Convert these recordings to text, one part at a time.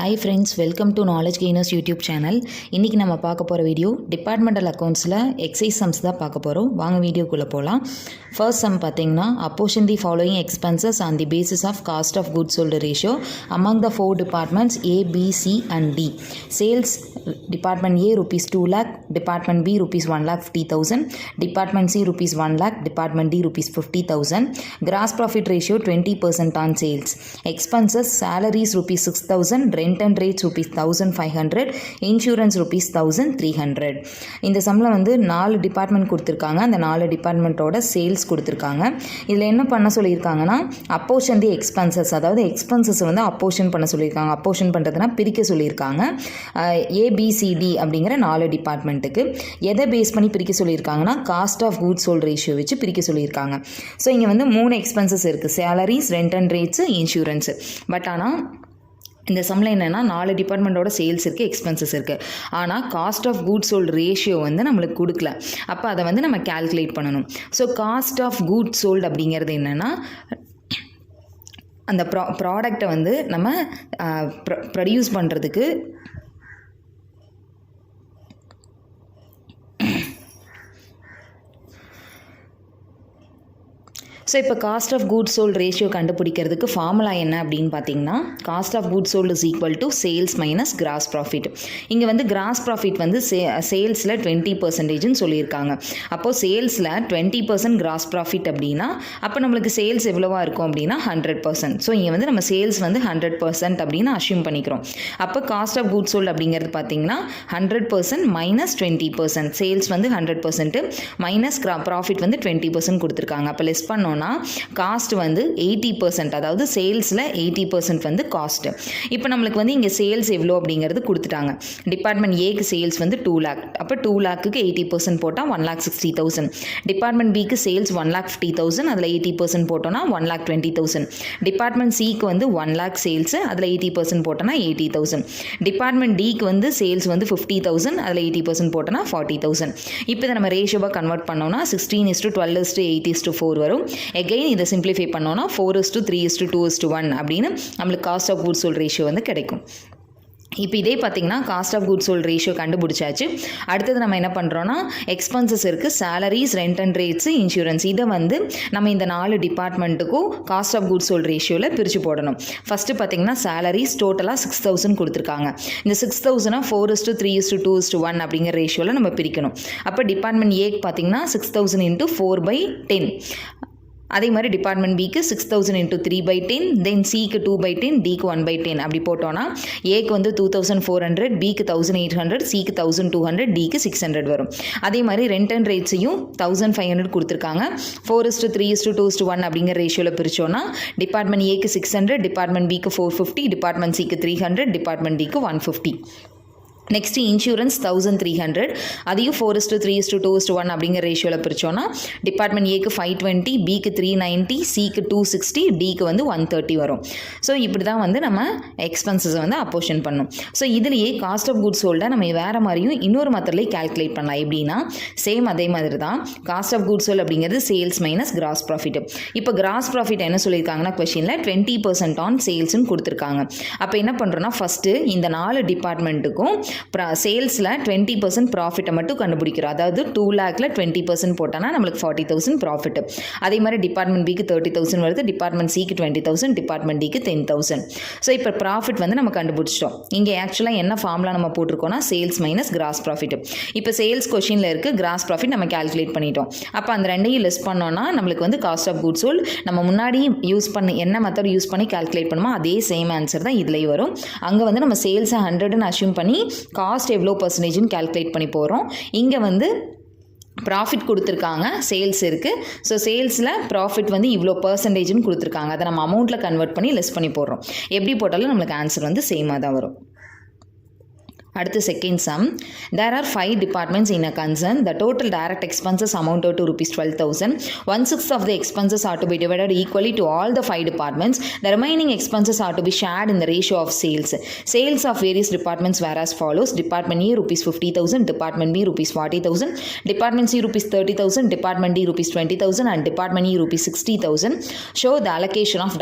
Hi friends, welcome to Knowledge Gainers YouTube channel. இன்னைக்கு நம்ம பார்க்க போற வீடியோ டிபார்ட்மெண்டல் அக்கவுண்ட்ஸ்ல எக்ஸைஸ் சம்ஸ் தான் பார்க்க போறோம். வாங்க வீடியோக்குள்ள போலாம். ஃபர்ஸ்ட் சம் பாத்தீங்கன்னா apportion the following expenses on the basis of cost of goods sold ratio among the four departments A, B, C and D. Sales department A rupees 2 lakh, department B rupees 1,50,000, department C rupees 1 lakh, department D rupees 50,000. Gross profit ratio 20% on sales. Expenses salaries rupees 6,000, rent and rates rupees 1,500, insurance rupees 1,300. இந்த சம்ல வந்து 4 department கொடுத்திருக்காங்க. அந்த 4 டிபார்ட்மெண்ட்டோட sales கொடுத்திருக்காங்க. இதுல என்ன பண்ண சொல்லியிருக்காங்கன்னா apportion the expenses, அதாவது எக்ஸ்பென்சஸ் வந்து அப்போர்ஷன் பண்ண சொல்லியிருக்காங்க. அப்போர்ஷன் பண்றதுனா பிரிக்க சொல்லியிருக்காங்க. ABCD அப்படிங்கிற 4 டிபார்ட்மெண்ட்டுக்கு எதை பேஸ் பண்ணி பிரிக்க சொல்லியிருக்காங்கன்னா cost of goods sold ratio வச்சு பிரிக்க சொல்லியிருக்காங்க. ஸோ இங்கே வந்து 3 எக்ஸ்பென்சஸ் இருக்குது: salaries, rent and rates, insurance. But ஆனால் இந்த சம்மில் என்னென்னா 4 டிபார்ட்மெண்ட்டோட சேல்ஸ் இருக்குது, எக்ஸ்பென்சஸ் இருக்குது. ஆனால் cost of goods sold ratio வந்து நம்மளுக்கு கொடுக்கல. அப்போ அதை வந்து நம்ம கேல்குலேட் பண்ணணும். So cost of goods sold அப்படிங்கிறது என்னென்னா அந்த ப்ராடக்டை வந்து நம்ம ப்ரொடியூஸ் பண்ணுறதுக்கு ஸோ இப்போ cost of goods sold ratio கண்டுபிடிக்கிறதுக்கு ஃபார்முலா என்ன அப்படின்னு பார்த்தீங்கன்னா cost of goods sold is equal to sales minus gross profit. இங்கே வந்து கிராஸ் ப்ராஃபிட் வந்து சேல்ஸில் 20% சொல்லியிருக்காங்க. அப்போது சேல்ஸில் 20% கிராஸ் ப்ராஃபிட் அப்படின்னா அப்போ நம்மளுக்கு சேல்ஸ் எவ்வளோவா இருக்கும் அப்படின்னா 100%. ஸோ இங்கே வந்து நம்ம சேல்ஸ் வந்து 100% அப்படின்னு அஷ்யூம் பண்ணிக்கிறோம். அப்போ காஸ்ட் ஆஃப் கூட்ஸ் சோல்ட் அப்படிங்கிறது பார்த்தீங்கன்னா 100% மைனஸ் 20%. சேல்ஸ் வந்து 100% மைனஸ் ப்ராஃபிட் வந்து 20% கொடுத்துருக்காங்க. அப்போ லெஸ் பண்ணோம் காஸ்ட் வந்து 80%, அதாவது சேல்ஸில் 80% வந்து காஸ்ட். இப்போ நம்மளுக்கு வந்து இங்கே சேல்ஸ் எவ்வளோ அப்படிங்கிறது கொடுத்துட்டாங்க. டிபார்ட்மெண்ட் ஏக்கு சேல்ஸ் வந்து 2 lakh. அப்போ 2 lakhக்கு 80% போட்டால் 1,60,000. டிபார்ட்மெண்ட் பிக்கு சேல்ஸ் 1,50,000, அதில் 80% போட்டோன்னா 1,20,000. டிபார்ட்மெண்ட் சிக்கு வந்து 1 lakh சேல்ஸ், அதில் 80% போட்டோன்னா 80,000. டிபார்ட்மெண்ட் டிக்கு வந்து சேல்ஸ் வந்து 50,000, அதில் 80% போட்டோன்னா 40,000. இப்போ இதை நம்ம ரேஷியோவாக கன்வெர்ட் பண்ணோம்னா 16:12:8:4 வரும். எகைன் இதை சிம்பிளிஃபை பண்ணோன்னா 4:3:2:1 அப்படின்னு நம்மளுக்கு cost of goods sold ratio வந்து கிடைக்கும். இப்போ இதே பார்த்தீங்கன்னா cost of goods sold ratio கண்டுபிடிச்சாச்சு. அடுத்தது நம்ம என்ன பண்ணுறோன்னா எக்ஸ்பென்சஸ் இருக்குது, salaries, rent and rates, insurance. இதை வந்து நம்ம இந்த 4 டிபார்ட்மெண்ட்டுக்கும் காஸ்ட் ஆஃப் கூட்ஸ் சோல்ட் ரேஷியோவில் பிரித்து போடணும். ஃபஸ்ட்டு பார்த்தீங்கன்னா சேலரிஸ் டோட்டலாக 6,000 கொடுத்துருக்காங்க. இந்த 6,000 4:3:2:1 அப்படிங்கிற ரேஷியோவில் நம்ம பிரிக்கணும். அப்போ டிபார்ட்மெண்ட் ஏக்கு பார்த்தீங்கன்னா 6,000 × 4/10. அதே மாதிரி டிபார்ட்மெண்ட் பிக்கு 6,000 × 3/10, தென் சிக்கு 2/10, டிக்கு 1/10 அப்படி போட்டோன்னா ஏக்கு வந்து 2,400, பிக்கு 1,800, சிக்கு 1,200, டிக்கு 600 வரும். அதே மாதிரி ரெண்ட் அண்ட் ரேட்ஸையும் 1,500 கொடுத்துருக்காங்க. 4:3:2:1 அப்படிங்கிற ரேஷியோவில் பிரித்தோன்னா டிபார்ட்மெண்ட் ஏக்கு 600, டிபார்ட்மெண்ட் பிக்கு 450, டிபார்ட்மெண்ட் சிக்கு 300, டிபார்ட்மெண்ட் டிக்கு 150. நெக்ஸ்ட்டு இன்சூரன்ஸ் 1,300, அதையும் 4:3:2:1 அப்படிங்கிற ரேஷியோவில் பிரித்தோன்னா டிபார்ட்மெண்ட் ஏக்கு 520, பிக்கு 390, சிக்கு 260, டிக்கு வந்து 130 வரும். ஸோ இப்படி தான் வந்து நம்ம எக்ஸ்பென்சஸை வந்து அப்போர்ஷன் பண்ணணும். ஸோ இதுலேயே காஸ்ட் ஆஃப் கூட்ஸ் சோல்டை நம்ம வேறு மாதிரியும் இன்னொரு மெத்தட்லேயே கேல்குலேட் பண்ணலாம். எப்படின்னா சேம் அதே மாதிரி தான் காஸ்ட் ஆஃப் கூட்ஸ் சோல்ட் அப்படிங்கிறது சேல்ஸ் மைனஸ் கிராஸ் ப்ராஃபிட். இப்போ கிராஸ் ப்ராஃபிட் என்ன சொல்லியிருக்காங்கன்னா கொஷினில் 20% ஆன் சேல்ஸ்னு கொடுத்துருக்காங்க. அப்போ என்ன பண்ணுறோன்னா ஃபஸ்ட்டு இந்த 4 டிபார்ட்மெண்ட்டுக்கும் சேல்ஸில் 20% ப்ராஃபிட்டை மட்டும் கண்டுபிடிக்கிறோம். அதாவது 2 lakhல 20% போட்டோன்னா நம்மளுக்கு 40,000 ப்ராஃபிட். அதே மாதிரி டிபார்ட்மெண்ட் பிக்கு 30,000 வருது, டிபார்ட்மெண்ட் சிக்கு 20,000, டிபார்ட்மெண்ட் டிக்கு 10,000. ஸோ இப்போ ப்ராஃபிட் வந்து நம்ம கண்டுபிடிச்சிட்டோம். இங்கே ஆக்சுவலாக என்ன ஃபார்முலா நம்ம போட்டிருக்கோம்னா சேல்ஸ் மைனஸ் கிராஸ் ப்ராஃபிட். இப்போ சேல்ஸ் கொஷினில் இருக்குது, கிராஸ் ப்ராஃபிட் நம்ம கேல்குலேட் பண்ணிட்டோம். அப்போ அந்த ரெண்டையும் லெஸ் பண்ணோன்னா நம்மளுக்கு வந்து காஸ்ட் ஆஃப் கூட்ஸ் சோல்ட் நம்ம முன்னாடி யூஸ் பண்ணி என்ன மெத்தட் யூஸ் பண்ணி கேல்குலேட் பண்ணுமோ அதே சேம் ஆன்சர் தான் இதுலேயும் வரும். அங்கே வந்து நம்ம சேல்ஸை 100ன்னு அஷ்யூம் பண்ணி காஸ்ட் எவ்வளோ பர்சன்டேஜ்னு கேல்குலேட் பண்ணி போகிறோம். இங்கே வந்து ப்ராஃபிட் கொடுத்துருக்காங்க, சேல்ஸ் இருக்குது. ஸோ சேல்ஸில் ப்ராஃபிட் வந்து இவ்வளோ பர்சன்டேஜ்னு கொடுத்துருக்காங்க. அதை நம்ம அமௌண்ட்டில் கன்வெர்ட் பண்ணி லெஸ் பண்ணி போடுறோம். எப்படி போட்டாலும் நம்மளுக்கு ஆன்சர் வந்து சேமாக தான் வரும். அடுத்து second sum. There are 5 departments in a concern. The total direct expenses amounted to rupees 12,000. 1/6 of the expenses are to be divided equally to all the 5 departments. The remaining expenses are to be shared in the ratio of sales. Sales of various departments were as follows. Department A rupees 50,000, Department B rupees 40,000, Department C rupees 30,000, Department D rupees 20,000 and Department E rupees 60,000. Show the allocation of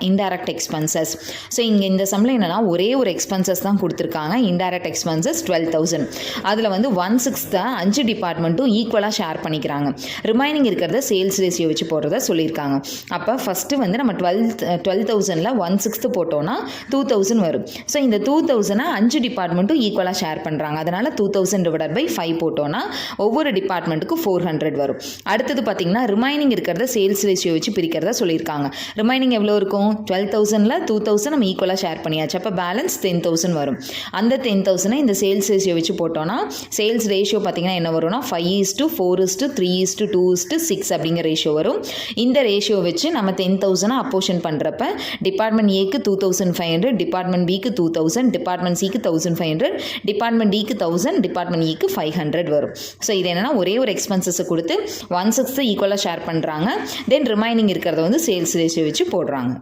indirect expenses. So இங்க இந்த சம்ல என்னன்னா ஒரே ஒரு expenses தான் கொடுத்திருக்காங்க. indirect expenses 12,000. அதில் வந்து 1/6 5 டிபார்ட்மெண்ட்டும் ஈக்குவலாக ஷேர் பண்ணிக்கிறாங்க. ரிமைனிங் இருக்கிறத சேல்ஸ் ரேஷியோ வச்சு போடுறத சொல்லியிருக்காங்க. அப்போ ஃபஸ்ட்டு வந்து நம்ம 12,000ல் 1/6 போட்டோன்னா 2,000 வரும். ஸோ இந்த 2,000 5 டிபார்ட்மெண்ட்டும் ஈக்குவலாக ஷேர் பண்ணுறாங்க. அதனால் 2,000 டிவைடட் பை 5 போட்டோன்னா ஒவ்வொரு டிபார்ட்மெண்ட்டுக்கும் 400 வரும். அடுத்தது பார்த்தீங்கன்னா ரிமைனிங் இருக்கிறத சேல்ஸ் ரேஷியோ வச்சு பிரிக்கிறத சொல்லியிருக்காங்க. ரிமைனிங் எவ்வளோ இருக்கும்? 12,000ல் 2,000 நம்ம ஈக்குவலாக ஷேர் பண்ணியாச்சு. அப்போ பேலன்ஸ் 10,000 வரும். அந்த 10,000 இந்த சேல்ஸ் ரேஷியோ வச்சு போட்டோன்னா சேல்ஸ் ரேஷியோ பார்த்தீங்கன்னா என்ன வரும்னா 5:4:3:2:6 அப்படிங்கிற ரேஷியோ வரும். இந்த ரேஷியோ வச்சு நம்ம 10,000 அப்போர்ஷன் பண்ணுறப்ப டிபார்ட்மெண்ட் ஏக்கு 2,500, டிபார்ட்மெண்ட் பிக்கு 2,000, டிபார்ட்மெண்ட் சிக்கு 1,500, டிபார்ட்மெண்ட் டிக்கு 1,000, டிபார்ட்மெண்ட் இக்கு 500 வரும். ஸோ இது என்னன்னா ஒரே ஒரு எக்ஸ்பென்சஸை கொடுத்து 1/6 ஈக்குவலாக ஷேர் பண்ணுறாங்க. தென் ரிமைனிங் இருக்கிறத வந்து சேல்ஸ் ரேஷியோ வச்சு போடுறாங்க.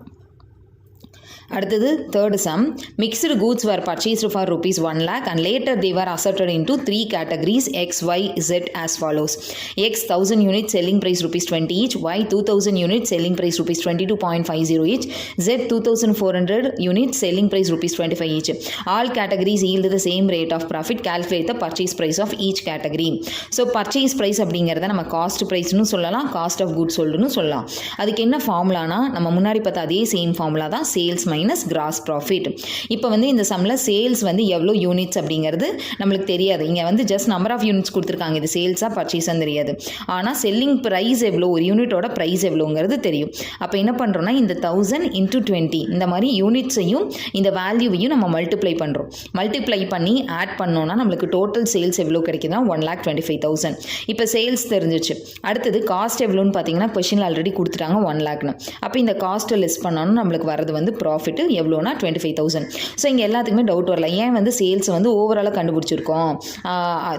அடுத்தது third sum. Mixed goods were purchased for rupees 1 lakh and later they were assorted into 3 categories X, Y, Z as follows. X 1,000 units selling price rupees 20 each, Y 2,000 units selling price rupees 22.50 each, Z 2,400 units selling price rupees 25 each. All categories yield the same rate of profit. Calculate the purchase price of each category. So purchase price அப்படிங்கிறத நம்ம cost ப்ரைஸ்னு சொல்லலாம், cost of goods சோல்டுன்னு சொல்லலாம். அதுக்கு என்ன ஃபார்முலானா நம்ம முன்னாடி பார்த்த அதே சேம் ஃபார்முலா தான், சேல்ஸ் மைனஸ் கிராஸ் ப்ராஃபிட். இப்போ வந்து இந்த சம்மில் சேல்ஸ் வந்து எவ்வளோ யூனிட்ஸ் அப்படிங்கிறது நம்மளுக்கு தெரியாது. இங்கே வந்து ஜஸ்ட் நம்பர் ஆஃப் யூனிட்ஸ் கொடுத்துருக்காங்க. இது சேல்ஸாக பர்ச்சேஸாக தெரியாது. ஆனால் செல்லிங் ப்ரைஸ் எவ்வளோ, ஒரு யூனிட்டோட ப்ரைஸ் எவ்வளோங்கிறது தெரியும். அப்போ என்ன பண்ணுறோன்னா இந்த 1,000 × 20 இந்த மாதிரி யூனிட்ஸையும் இந்த வேல்யூவையும் நம்ம மல்டிப்ளை பண்ணுறோம். மல்டிப்ளை பண்ணி ஆட் பண்ணோன்னா நம்மளுக்கு டோட்டல் சேல்ஸ் எவ்வளோ கிடைக்குதுன்னா 1,25,000. இப்போ சேல்ஸ் தெரிஞ்சிச்சு. அடுத்தது காஸ்ட் எவ்வளோன்னு பார்த்தீங்கன்னா கொஷினில் ஆல்ரெடி கொடுத்துட்டாங்க 1 lakh. அப்போ இந்த காஸ்ட்டை லெஸ் பண்ணோன்னா நம்மளுக்கு வரது வந்து ப்ராஃபிட் எவ்வளோனா 25,000. ஸோ இங்கே எல்லாத்துக்குமே டவுட் வரல. ஏன் வந்து சேல்ஸ் வந்து ஓவராலாக கண்டுபிடிச்சிருக்கோம்,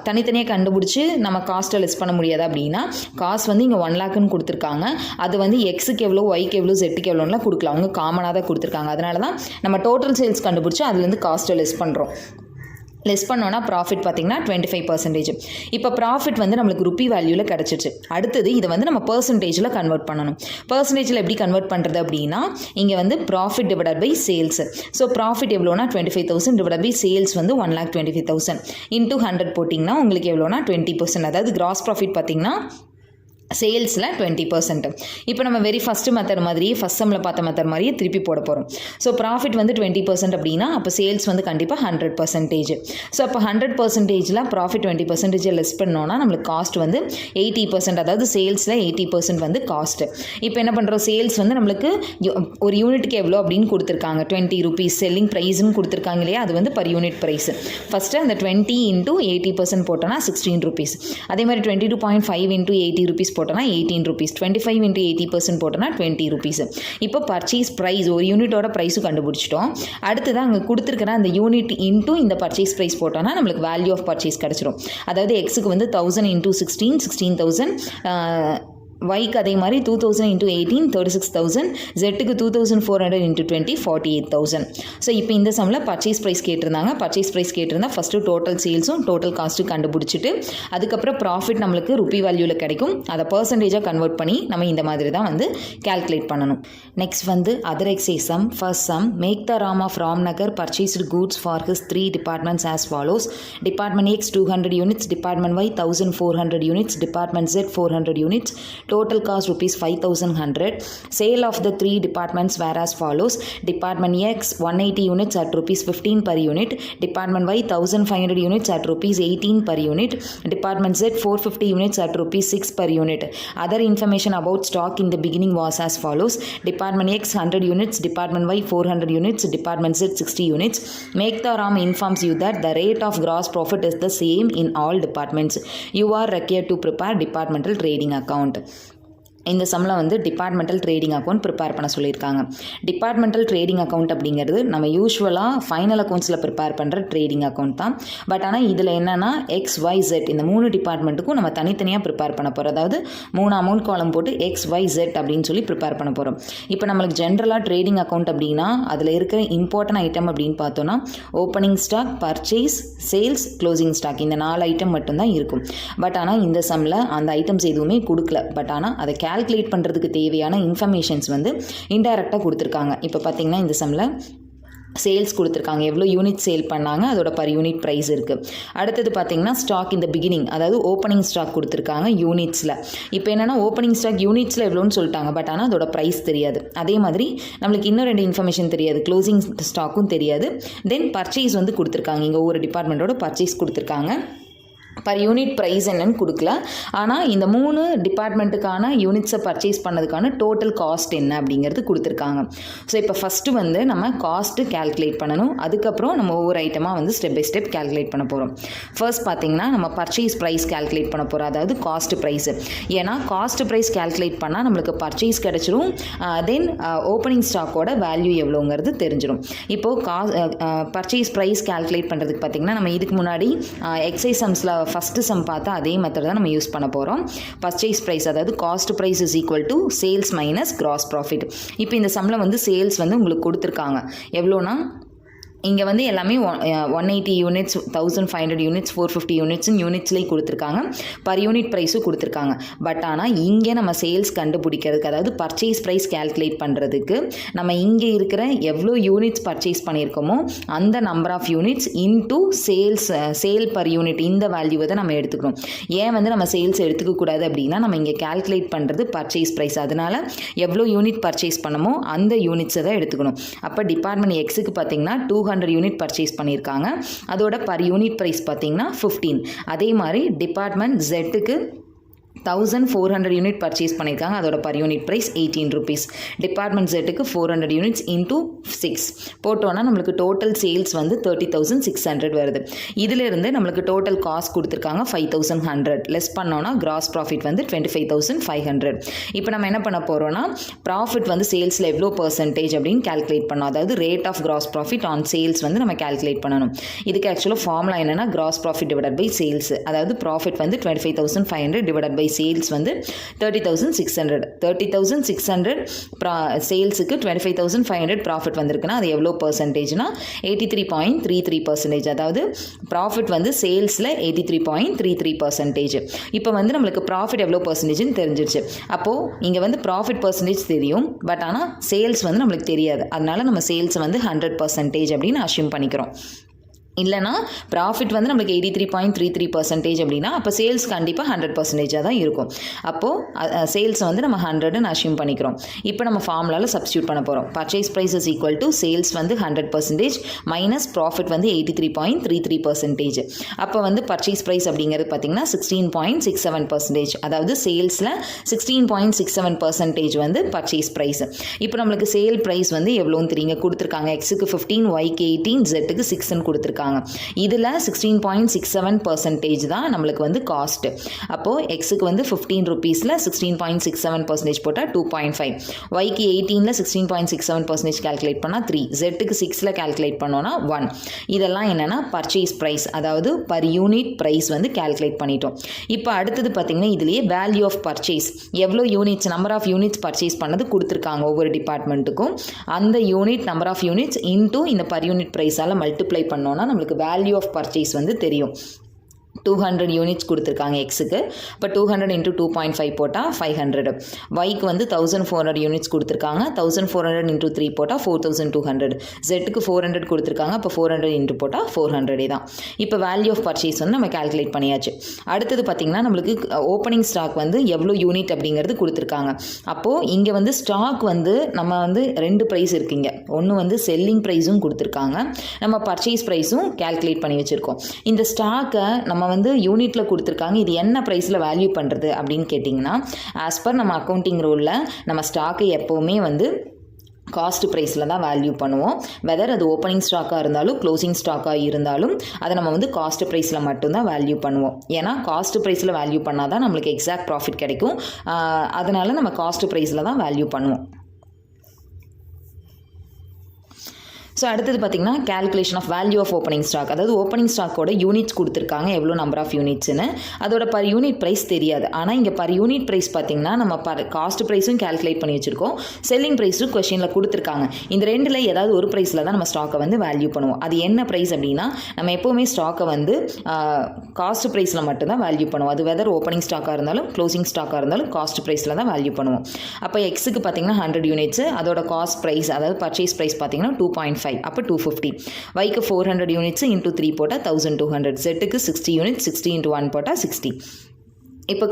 தனித்தனியாக கண்டுபிடிச்சி நம்ம காஸ்ட்டை லெஸ் பண்ண முடியாது அப்படின்னா, காஸ்ட் வந்து இங்கே 1 lakhன்னு கொடுத்துருக்காங்க. அது வந்து எக்ஸுக்கு எவ்வளோ, ஒய்க்கு எவ்வளோ, ஜெட்டுக்கு எவ்வளோலாம் கொடுக்கலாம். அவங்க காமனாக தான் கொடுத்துருக்காங்க. அதனால தான் நம்ம டோட்டல் சேல்ஸ் கண்டுபிடிச்சி அதுலேருந்து காஸ்ட்டை லெஸ் பண்ணுறோம். லெஸ் பண்ணோன்னா ப்ராஃபிட் பார்த்திங்கன்னா 25%. இப்போ ப்ராஃபிட் வந்து நம்மளுக்கு ருப்பி வேல்யூவில் கிடச்சிச்சு. அடுத்தது இதை வந்து நம்ம பர்சன்டேஜில் கன்வெர்ட் பண்ணணும். பர்சன்டேஜில் எப்படி கன்வெர்ட் பண்ணுறது அப்படின்னா, இங்கே வந்து profit divided by sales. So profit எவ்வளோனா 25,000 டிவைடட் பை சேல்ஸ் வந்து 1,25,000 இன்ட்டு 100 போட்டிங்கன்னா உங்களுக்கு எவ்வளோனா 20%. அதாவது கிராஸ் ப்ராஃபிட் பார்த்திங்கன்னா சேல்ஸில் 20%. இப்போ நம்ம வெரி ஃபஸ்ட்டு மெத்தட் மாதிரியே, ஃபஸ்ட் சம்மில் பார்த்த மெத்தட் மாதிரியே திருப்பி போட போகிறோம். ஸோ ப்ராஃபிட் வந்து 20% அப்படின்னா அப்போ சேல்ஸ் வந்து கண்டிப்பாக 100%. ஸோ அப்போ 100%ல் ப்ராஃபிட் 20% லெஸ் பண்ணோன்னா நம்மளுக்கு காஸ்ட் வந்து 80%. அதாவது சேல்ஸில் 80% வந்து காஸ்ட்டு. இப்போ என்ன பண்ணுறோம், சேல்ஸ் வந்து நம்மளுக்கு ஒரு யூனிட்டுக்கு எவ்வளோ அப்படின்னு கொடுத்துருக்காங்க, 20 rupees செல்லிங் ப்ரைஸ்ன்னு கொடுத்துருக்காங்க இல்லையா, அது வந்து பர் யூனிட் ப்ரைஸ். ஃபஸ்ட்டு அந்த 20 × 80% போட்டோன்னா 16 rupees. அதே மாதிரி 22.5 × 80 rupees போட்டோன்னா 18 rupees. 25 × 80% போட்டோன்னா 20 rupees. இப்போ பர்ச்சேஸ் ப்ரைஸ் ஒரு யூனிட்டோட ப்ரைஸும் கண்டுபிடிச்சிட்டோம். அடுத்தது அங்கே கொடுத்துருக்கிற அந்த யூனிட் இன்ட்டு இந்த பர்ச்சேஸ் ப்ரைஸ் போட்டோன்னா நம்மளுக்கு வேல்யூ ஆஃப் பர்ச்சேஸ் கிடச்சிரும். அதாவது எக்ஸுக்கு வந்து 1,000 × 16 16,000, ஒய்க்கு அதே மாதிரி 2,000 × 18 36,000, ஜெட்டுக்கு 2,400 × 20 48,000. ஸோ இப்போ இந்த சம்மில் பர்ச்சேஸ் ப்ரைஸ் கேட்டிருந்தாங்க. பர்ச்சேஸ் ப்ரைஸ் கேட்டிருந்தா ஃபஸ்ட்டு டோட்டல் சேல்ஸும் டோட்டல் காஸ்ட்டும் கண்டுபிடிச்சிட்டு அதுக்கப்புறம் ப்ராஃபிட் நம்மளுக்கு ருப்பி வேல்யூவில் கிடைக்கும். அதை பர்சன்டேஜாக கன்வெர்ட் பண்ணி நம்ம இந்த மாதிரி தான் வந்து கேல்குலேட் பண்ணணும். நெக்ஸ்ட் வந்து other exercise sum. First sum, make the Ram of Ramnagar purchased goods for his 3 departments as follows. Department X 200 units, Department Y 1,400 units, Department Z 400 units. Total cost rupees 5,100. Sale of the 3 departments were as follows. Department X 180 units at rupees 15 per unit. Department Y 1,500 units at rupees 18 per unit. Department Z 450 units at rupees 6 per unit. Other information about stock in the beginning was as follows. Department X 100 units, Department Y 400 units, Department Z 60 units. Make the RAM informs you that the rate of gross profit is the same in all departments. You are required to prepare departmental trading account. இந்த சம்மில் வந்து departmental trading account prepare பண்ண சொல்லியிருக்காங்க. Departmental trading account அப்படிங்கிறது நம்ம யூஸ்வலாக final அக்கௌண்ட்ஸில் prepare பண்ணுற trading account தான். பட் ஆனால் இதில் என்னென்னா XYZ இந்த 3 டிபார்ட்மெண்ட்டுக்கும் நம்ம தனித்தனியாக ப்ரிப்பேர் பண்ண போகிறோம். அதாவது 3 அமௌண்ட் காலம் போட்டு XYZ அப்படின்னு சொல்லி ப்ரிப்பேர் பண்ண போகிறோம். இப்போ நம்மளுக்கு ஜென்ரலாக ட்ரேடிங் அக்கௌண்ட் அப்படின்னா அதில் இருக்கிற இம்பார்ட்டன்ட் ஐட்டம் அப்படின்னு பார்த்தோன்னா opening stock, purchase, sales, closing stock இந்த 4 ஐட்டம் மட்டும்தான் இருக்கும். பட் ஆனால் இந்த சம்மில் அந்த ஐட்டம்ஸ் எதுவுமே கொடுக்கல. பட் ஆனால் அதை கால்குலேட் பண்ணுறதுக்கு தேவையான இன்ஃபர்மேஷன்ஸ் வந்து இன்டைரக்டாக கொடுத்துருக்காங்க. இப்போ பார்த்தீங்கன்னா இந்த சம்மில் சேல்ஸ் கொடுத்துருக்காங்க, எவ்வளோ யூனிட் சேல் பண்ணாங்க, அதோட பர் யூனிட் ப்ரைஸ் இருக்குது. அடுத்தது பார்த்தீங்கன்னா ஸ்டாக் இந்த பிகினிங், அதாவது ஓப்பனிங் ஸ்டாக் கொடுத்துருக்காங்க யூனிட்ஸில். இப்போ என்னென்னா ஓப்பனிங் ஸ்டாக் யூனிட்ஸில் எவ்வளோன்னு சொல்லிட்டாங்க, பட் ஆனால் அதோட ப்ரைஸ் தெரியாது. அதே மாதிரி நம்மளுக்கு இன்னும் 2 இன்ஃபர்மேஷன் தெரியாது, க்ளோசிங் ஸ்டாக்கும் தெரியாது. தென் பர்ச்சேஸ் வந்து கொடுத்துருக்காங்க, இங்கே ஒவ்வொரு டிபார்ட்மெண்ட்டோட பர்ச்சேஸ் கொடுத்துருக்காங்க. பர் யூனிட் ப்ரைஸ் என்னன்னு கொடுக்கல. ஆனால் இந்த 3 டிபார்ட்மெண்ட்டுக்கான யூனிட்ஸை பர்ச்சேஸ் பண்ணதுக்கான டோட்டல் காஸ்ட் என்ன அப்படிங்கிறது கொடுத்துருக்காங்க. ஸோ இப்போ ஃபஸ்ட்டு வந்து நம்ம காஸ்ட்டு கேல்குலேட் பண்ணணும். அதுக்கப்புறம் நம்ம ஒவ்வொரு ஐட்டமாக வந்து ஸ்டெப் பை ஸ்டெப் கேல்குலேட் பண்ண போகிறோம். ஃபர்ஸ்ட் பார்த்திங்கன்னா நம்ம பர்ச்சேஸ் ப்ரைஸ் கேல்குலேட் பண்ண போகிறோம், அதாவது காஸ்ட் ப்ரைஸு. ஏன்னா காஸ்ட் ப்ரைஸ் கேல்குலேட் பண்ணால் நம்மளுக்கு பர்ச்சேஸ் கிடச்சிரும், தென் ஓப்பனிங் ஸ்டாக்கோட வேல்யூ எவ்வளோங்கிறது தெரிஞ்சிடும். இப்போது பர்ச்சேஸ் ப்ரைஸ் கேல்குலேட் பண்ணுறதுக்கு பார்த்திங்கன்னா நம்ம இதுக்கு முன்னாடி எக்ஸைஸ் சம்ஸில் ஃபஸ்ட்டு சம் பார்த்தா அதே மெத்தட் தான் நம்ம யூஸ் பண்ண போகிறோம். பர்ச்சேஸ் ப்ரைஸ் அதாவது cost price is equal to sales minus gross profit. இப்போ இந்த சம்மில் வந்து சேல்ஸ் வந்து உங்களுக்கு கொடுத்துருக்காங்க எவ்வளோனா, இங்கே வந்து எல்லாமே 180 யூனிட்ஸ், 1500 யூனிட்ஸ், 450 யூனிட்ஸ்னு யூனிட்ஸ்லேயும் கொடுத்துருக்காங்க. பர் யூனிட் ப்ரைஸும் கொடுத்துருக்காங்க. பட் ஆனால் இங்கே நம்ம சேல்ஸ் கண்டுபிடிக்கிறதுக்கு, அதாவது பர்ச்சேஸ் ப்ரைஸ் கேல்குலேட் பண்ணுறதுக்கு நம்ம இங்கே இருக்கிற எவ்வளோ யூனிட்ஸ் பர்ச்சேஸ் பண்ணியிருக்கோமோ அந்த number of units into sale per unit இந்த வேல்யூவை தான் நம்ம எடுத்துக்கணும். ஏன் வந்து நம்ம சேல்ஸ் எடுத்துக்கக்கூடாது அப்படின்னா, நம்ம இங்கே கேல்குலேட் பண்ணுறது பர்ச்சேஸ் ப்ரைஸ், அதனால் எவ்வளோ யூனிட் பர்ச்சேஸ் பண்ணமோ அந்த யூனிட்ஸை தான் எடுத்துக்கணும். அப்போ டிபார்ட்மெண்ட் எக்ஸுக்கு பார்த்தீங்கன்னா 200 யூனிட் பர்ச்சேஸ் பண்ணியிருக்காங்க, அதோட பர் யூனிட் ப்ரைஸ் பார்த்தீங்கன்னா 15. அதே மாதிரி டிபார்ட்மெண்ட் ஜெட்டுக்கு 1400 யூனிட் பர்ச்சேஸ் பண்ணியிருக்காங்க, அதோட per unit price 18 rupees. Department செட்டுக்கு 400 யூனிட்ஸ் இன்டூ 6 போட்டோன்னா நம்மளுக்கு டோட்டல் சேல்ஸ் வந்து 30,600 வருது. இதிலிருந்து நம்மளுக்கு டோட்டல் காஸ்ட் கொடுத்துருக்காங்க 5,100, லெஸ் பண்ணோன்னா கிராஸ் ப்ராஃபிட் வந்து 25,500. இப்போ நம்ம என்ன பண்ண போகிறோன்னா, ப்ராஃபிட் வந்து சேல்ஸில் எவ்வளோ பர்சன்டேஜ் அப்படின்னு கேல்குலேட் பண்ணோம், அதாவது rate of gross profit on sales வந்து நம்ம கேல்குலேட் பண்ணணும். இதுக்கு ஆக்சுவலாக ஃபார்முலா என்னென்னா gross profit divided by sales, அதாவது ப்ராஃபிட் வந்து 25,500 டிவைடட் பை சேல்ஸ் வந்து 30,600. 30,600 சேல்ஸுக்கு 25,500 ப்ராஃபிட் வந்திருக்குன்னா அது எவ்வளோ பர்சன்டேஜ்னா 83.33%. அதாவது ப்ராஃபிட் வந்து சேல்ஸில் 83.33%. இப்போ வந்து நம்மளுக்கு ப்ராஃபிட் எவ்வளோ பர்சன்டேஜ்னு தெரிஞ்சிருச்சு. அப்போது இங்கே வந்து ப்ராஃபிட் பர்சன்டேஜ் தெரியும், பட் ஆனால் சேல்ஸ் வந்து நம்மளுக்கு தெரியாது. அதனால நம்ம சேல்ஸை வந்து 100% அப்படின்னு அஷ்யூம் பண்ணிக்கிறோம். இல்லைனா ப்ராஃபிட் வந்து நம்மளுக்கு 83.33% அப்படின்னா அப்போ சேல்ஸ் கண்டிப்பாக 100% தான் இருக்கும். அப்போது சேல்ஸை வந்து நம்ம 100ன்னு அஷ்யூம் பண்ணிக்கிறோம். இப்போ நம்ம ஃபார்முலாவில் சப்ஸ்டியூட் பண்ண போகிறோம். Purchase price is equal to sales வந்து 100% மைனஸ் ப்ராஃபிட் வந்து 83.33%. அப்போ வந்து பர்ச்சேஸ் ப்ரைஸ் அப்படிங்கிறது பார்த்திங்கன்னா 16.67%. அதாவது சேல்ஸில் 16.67% வந்து பர்ச்சேஸ் ப்ரைஸ். இப்போ நம்மளுக்கு சேல் ப்ரைஸ் வந்து எவ்வளோன்னு தெரியுங்க, கொடுத்துருக்காங்க. எக்ஸுக்கு 15, ஒய்க்கு 18, ஜெட்டுக்கு 6ன்னு கொடுத்துருக்காங்க. இதில் 16.67% தான் நம்மளுக்கு வந்து காஸ்ட். அப்போது எக்ஸுக்கு வந்து 15 rupeesல 16.67% போட்டால் 2.5, ஒய்க்கு 18ல் 16.67% கேல்குலேட் பண்ணால் 3, ஜெட்டுக்கு 6ல் கேல்குலேட் பண்ணோன்னா 1. இதெல்லாம் என்னென்னா பர்ச்சேஸ் ப்ரைஸ், அதாவது பர் யூனிட் ப்ரைஸ் வந்து கேல்குலேட் பண்ணிட்டோம். இப்போ அடுத்தது பார்த்திங்கன்னா இதுலேயே வேல்யூ ஆஃப் பர்ச்சேஸ், எவ்வளோ units, number of units purchase பண்ணது கொடுத்துருக்காங்க ஒவ்வொரு டிபார்ட்மெண்ட்டுக்கும். அந்த unit number of units into இந்த பர் யூனிட் ப்ரைஸால் மல்டிப்ளை பண்ணோன்னா நம்மளுக்கு வேல்யூ ஆஃப் பர்ச்சேஸ் வந்து தெரியும். 200 யூனிட்ஸ் கொடுத்துருக்காங்க எக்ஸுக்கு. இப்போ 200 இன்ட்டு 2.5 போட்டால் 500. ஒய்க்கு வந்து 1400 யூனிட்ஸ் கொடுத்துருக்காங்க. 1400 இன்ட்டு 3 போட்டால் 4200. ஜெட்டுக்கு 400 கொடுத்துருக்காங்க. இப்போ 400 இன்ட்டு போட்டால் 400 தான். இப்போ வேல்யூ ஆஃப் பர்ச்சேஸ் வந்து நம்ம கேல்குலேட் பண்ணியாச்சு. அடுத்தது பார்த்திங்கன்னா நம்மளுக்கு ஓப்பனிங் ஸ்டாக் வந்து எவ்வளோ யூனிட் அப்படிங்கிறது கொடுத்துருக்காங்க. அப்போது இங்கே வந்து ஸ்டாக் வந்து நம்ம வந்து 2 ப்ரைஸ் இருக்குங்க. ஒன்று வந்து செல்லிங் ப்ரைஸும் கொடுத்துருக்காங்க, நம்ம பர்ச்சேஸ் ப்ரைஸும் கேல்குலேட் பண்ணி வச்சுருக்கோம். இந்த ஸ்டாக்கை நம்ம வந்து யூனிட்டில் கொடுத்துருக்காங்க, இது என்ன ப்ரைஸில் வேல்யூ பண்ணுறது அப்படின்னு கேட்டிங்கன்னா, ஆஸ் பர் நம்ம அக்கௌண்டிங் ரூலில் நம்ம ஸ்டாக்கை எப்போவுமே வந்து காஸ்ட் ப்ரைஸில் தான் வேல்யூ பண்ணுவோம். வெதர் அது ஓப்பனிங் ஸ்டாக்காக இருந்தாலும் க்ளோசிங் ஸ்டாக்காக இருந்தாலும் அதை நம்ம வந்து காஸ்ட் ப்ரைஸில் மட்டும்தான் வேல்யூ பண்ணுவோம். ஏன்னா காஸ்ட் ப்ரைஸில் வேல்யூ பண்ணால் தான் நம்மளுக்கு எக்ஸாக்ட் ப்ராஃபிட் கிடைக்கும். அதனால் நம்ம காஸ்ட் ப்ரைஸில் தான் வேல்யூ பண்ணுவோம். ஸோ அடுத்தது பார்த்திங்கன்னா calculation of value of opening stock. அதாவது ஓப்பனிங் ஸ்டாக்கோட யூனிட்ஸ் கொடுத்துருக்காங்க, எவ்வளோ நம்பர் ஆஃப் யூனிட்ஸ்னு. அதோட பர் யூனிட் ப்ரைஸ் தெரியாது. ஆனால் இங்கே பர் யூனிட் ப்ரைஸ் பார்த்திங்கன்னா நம்ம காஸ்ட் ப்ரைஸும் கேல்குலேட் பண்ணி வச்சுருக்கோம், செல்லிங் ப்ரைஸும் கொஸ்டினில் கொடுத்துருக்காங்க. இந்த ரெண்டில் ஏதாவது ஒரு ப்ரைஸில் தான் நம்ம ஸ்டாக்கை வந்து வேல்யூ பண்ணுவோம். அது என்ன ப்ரைஸ் அப்படின்னா நம்ம எப்போவுமே ஸ்டாக்கை வந்து காஸ்ட் ப்ரைஸில் மட்டும்தான் வேல்யூ பண்ணுவோம். அது வெதர் ஓப்பனிங் ஸ்டாக்காக இருந்தாலும் க்ளோசிங் ஸ்டாக்காக இருந்தாலும் காஸ்ட் ப்ரைஸில் தான் வேல்யூ பண்ணுவோம். அப்போ எக்ஸுக்கு பார்த்திங்கன்னா 100 யூனிட்ஸு, அதோட காஸ்ட் ப்ரைஸ் அதாவது பர்ச்சேஸ் ப்ரைஸ் பார்த்திங்கன்னா 2.5, அப்போ 250. வைக்கு 400 யூனிட்ஸ் இன்டூ 3 போட்டால் 1200. செட்டுக்கு 60 யூனிட்ஸ் 60 இன்டூ 1 போட்டால் 60. இப்போ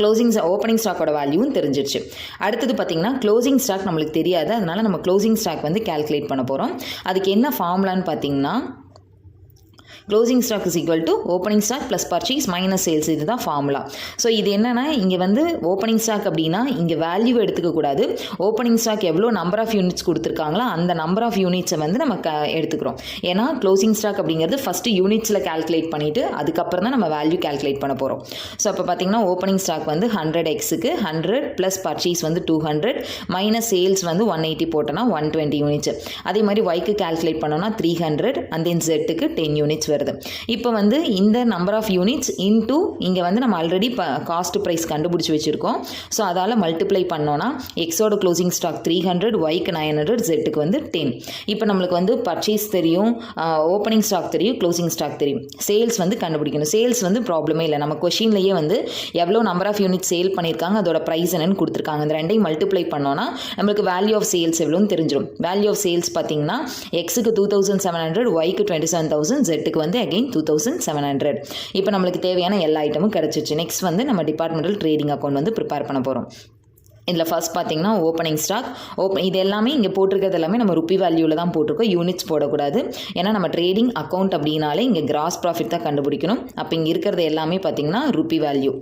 ஓப்பனிங் ஸ்டாக்கோட வேல்யூவும் தெரிஞ்சிருச்சு. அடுத்தது பார்த்திங்கன்னா க்ளோசிங் ஸ்டாக் நம்மளுக்கு தெரியாது, அதனால் நம்ம க்ளோசிங் ஸ்டாக் வந்து கேல்குலேட் பண்ண போகிறோம். அதுக்கு என்ன ஃபார்முலான்னு பார்த்திங்கன்னா closing stock is equal to opening stock plus purchase minus sales. இதுதான் ஃபார்முலா. ஸோ இது என்னென்னா இங்கே வந்து ஓப்பனிங் ஸ்டாக் அப்படின்னா இங்கே வேல்யூ எடுத்துக்கக்கூடாது. ஓப்பனிங் ஸ்டாக் எவ்வளோ நம்பர் ஆஃப் யூனிட்ஸ் கொடுத்துருக்காங்களோ அந்த நம்பர் ஆஃப் யூனிட்ஸை வந்து நம்ம எடுத்துக்கிறோம். ஏன்னா க்ளோசிங் ஸ்டாக் அப்படிங்கிறது ஃபஸ்ட்டு யூனிட்ஸில் கேல்குலேட் பண்ணிவிட்டு அதுக்கப்புறம் தான் நம்ம வேல்யூ கேல்குலேட் பண்ண போகிறோம். ஸோ அப்போ பார்த்திங்கன்னா ஓப்பனிங் ஸ்டாக் வந்து 100Xக்கு 100 ப்ளஸ் பர்ச்சேஸ் வந்து 200 மைனஸ் சேல்ஸ் வந்து 180 போட்டோன்னா 120 யூனிட்ஸ். அதே மாதிரி ஒய்க்கு கேல்குலேட் பண்ணோன்னா 300 அண்ட் தென் ஜெட்டுக்கு 10 யூனிட்ஸ் வருது. இப்போ வந்து இந்த நம்பர் ஆஃப் யூனிட்ஸ் இன்டூ இங்கே வந்து நம்ம ஆல்ரெடி காஸ்ட் ப்ரைஸ் கண்டுபிடிச்சி வச்சுருக்கோம். ஸோ அதால் மல்டிப்ளை பண்ணோன்னா எக்ஸோட க்ளோசிங் ஸ்டாக் 300, ஒய்க்கு 900, ஜெட்டுக்கு வந்து 10. இப்போ நம்மளுக்கு வந்து பர்ச்சேஸ் தெரியும், ஓப்பனிங் ஸ்டாக் தெரியும், க்ளோசிங் ஸ்டாக் தெரியும். சேல்ஸ் வந்து கண்டுபிடிக்கணும். சேல்ஸ் வந்து ப்ராப்ளமே இல்லை, நம்ம கொஷின்லேயே வந்து எவ்வளோ நம்பர் ஆஃப் யூனிட் சேல் பண்ணியிருக்காங்க அதோட ப்ரைஸ் என்னன்னு கொடுத்துருக்காங்க. இந்த ரெண்டையும் மல்டிப்ளை பண்ணோன்னா நம்மளுக்கு வேல்யூ ஆஃப் சேல்ஸ் எவ்வளோன்னு தெரிஞ்சிடும். வேல்யூ ஆஃப் சேல்ஸ் பார்த்தீங்கன்னா எக்ஸுக்கு 2700, ஒய்க்கு 27,000, ஜெட்டுக்கு வந்து அகெயின் 2700. இப்போ நம்மளுக்கு தேவையான எல்லா ஐட்டமும் கிடச்சிச்சு. நெக்ஸ்ட் வந்து நம்ம டிபார்ட்மெண்டல் ட்ரேடிங் அக்கௌண்ட் வந்து ப்ரிப்பேர் பண்ண போகிறோம். இதில் ஃபஸ்ட் பார்த்திங்கன்னா ஓப்பனிங் ஸ்டாக் இது எல்லாமே இங்கே போட்டிருக்கிறது எல்லாமே நம்ம ருப்பி வேல்யூவில் தான் போட்டிருக்கோம், யூனிட்ஸ் போடக்கூடாது. ஏன்னா நம்ம ட்ரேடிங் அக்கௌண்ட் அப்படின்னாலே இங்கே கிராஸ் ப்ராஃபிட் தான் கண்டுபிடிக்கணும். அப்போ இங்கே இருக்கிறது எல்லாமே பார்த்திங்கன்னா rupee value.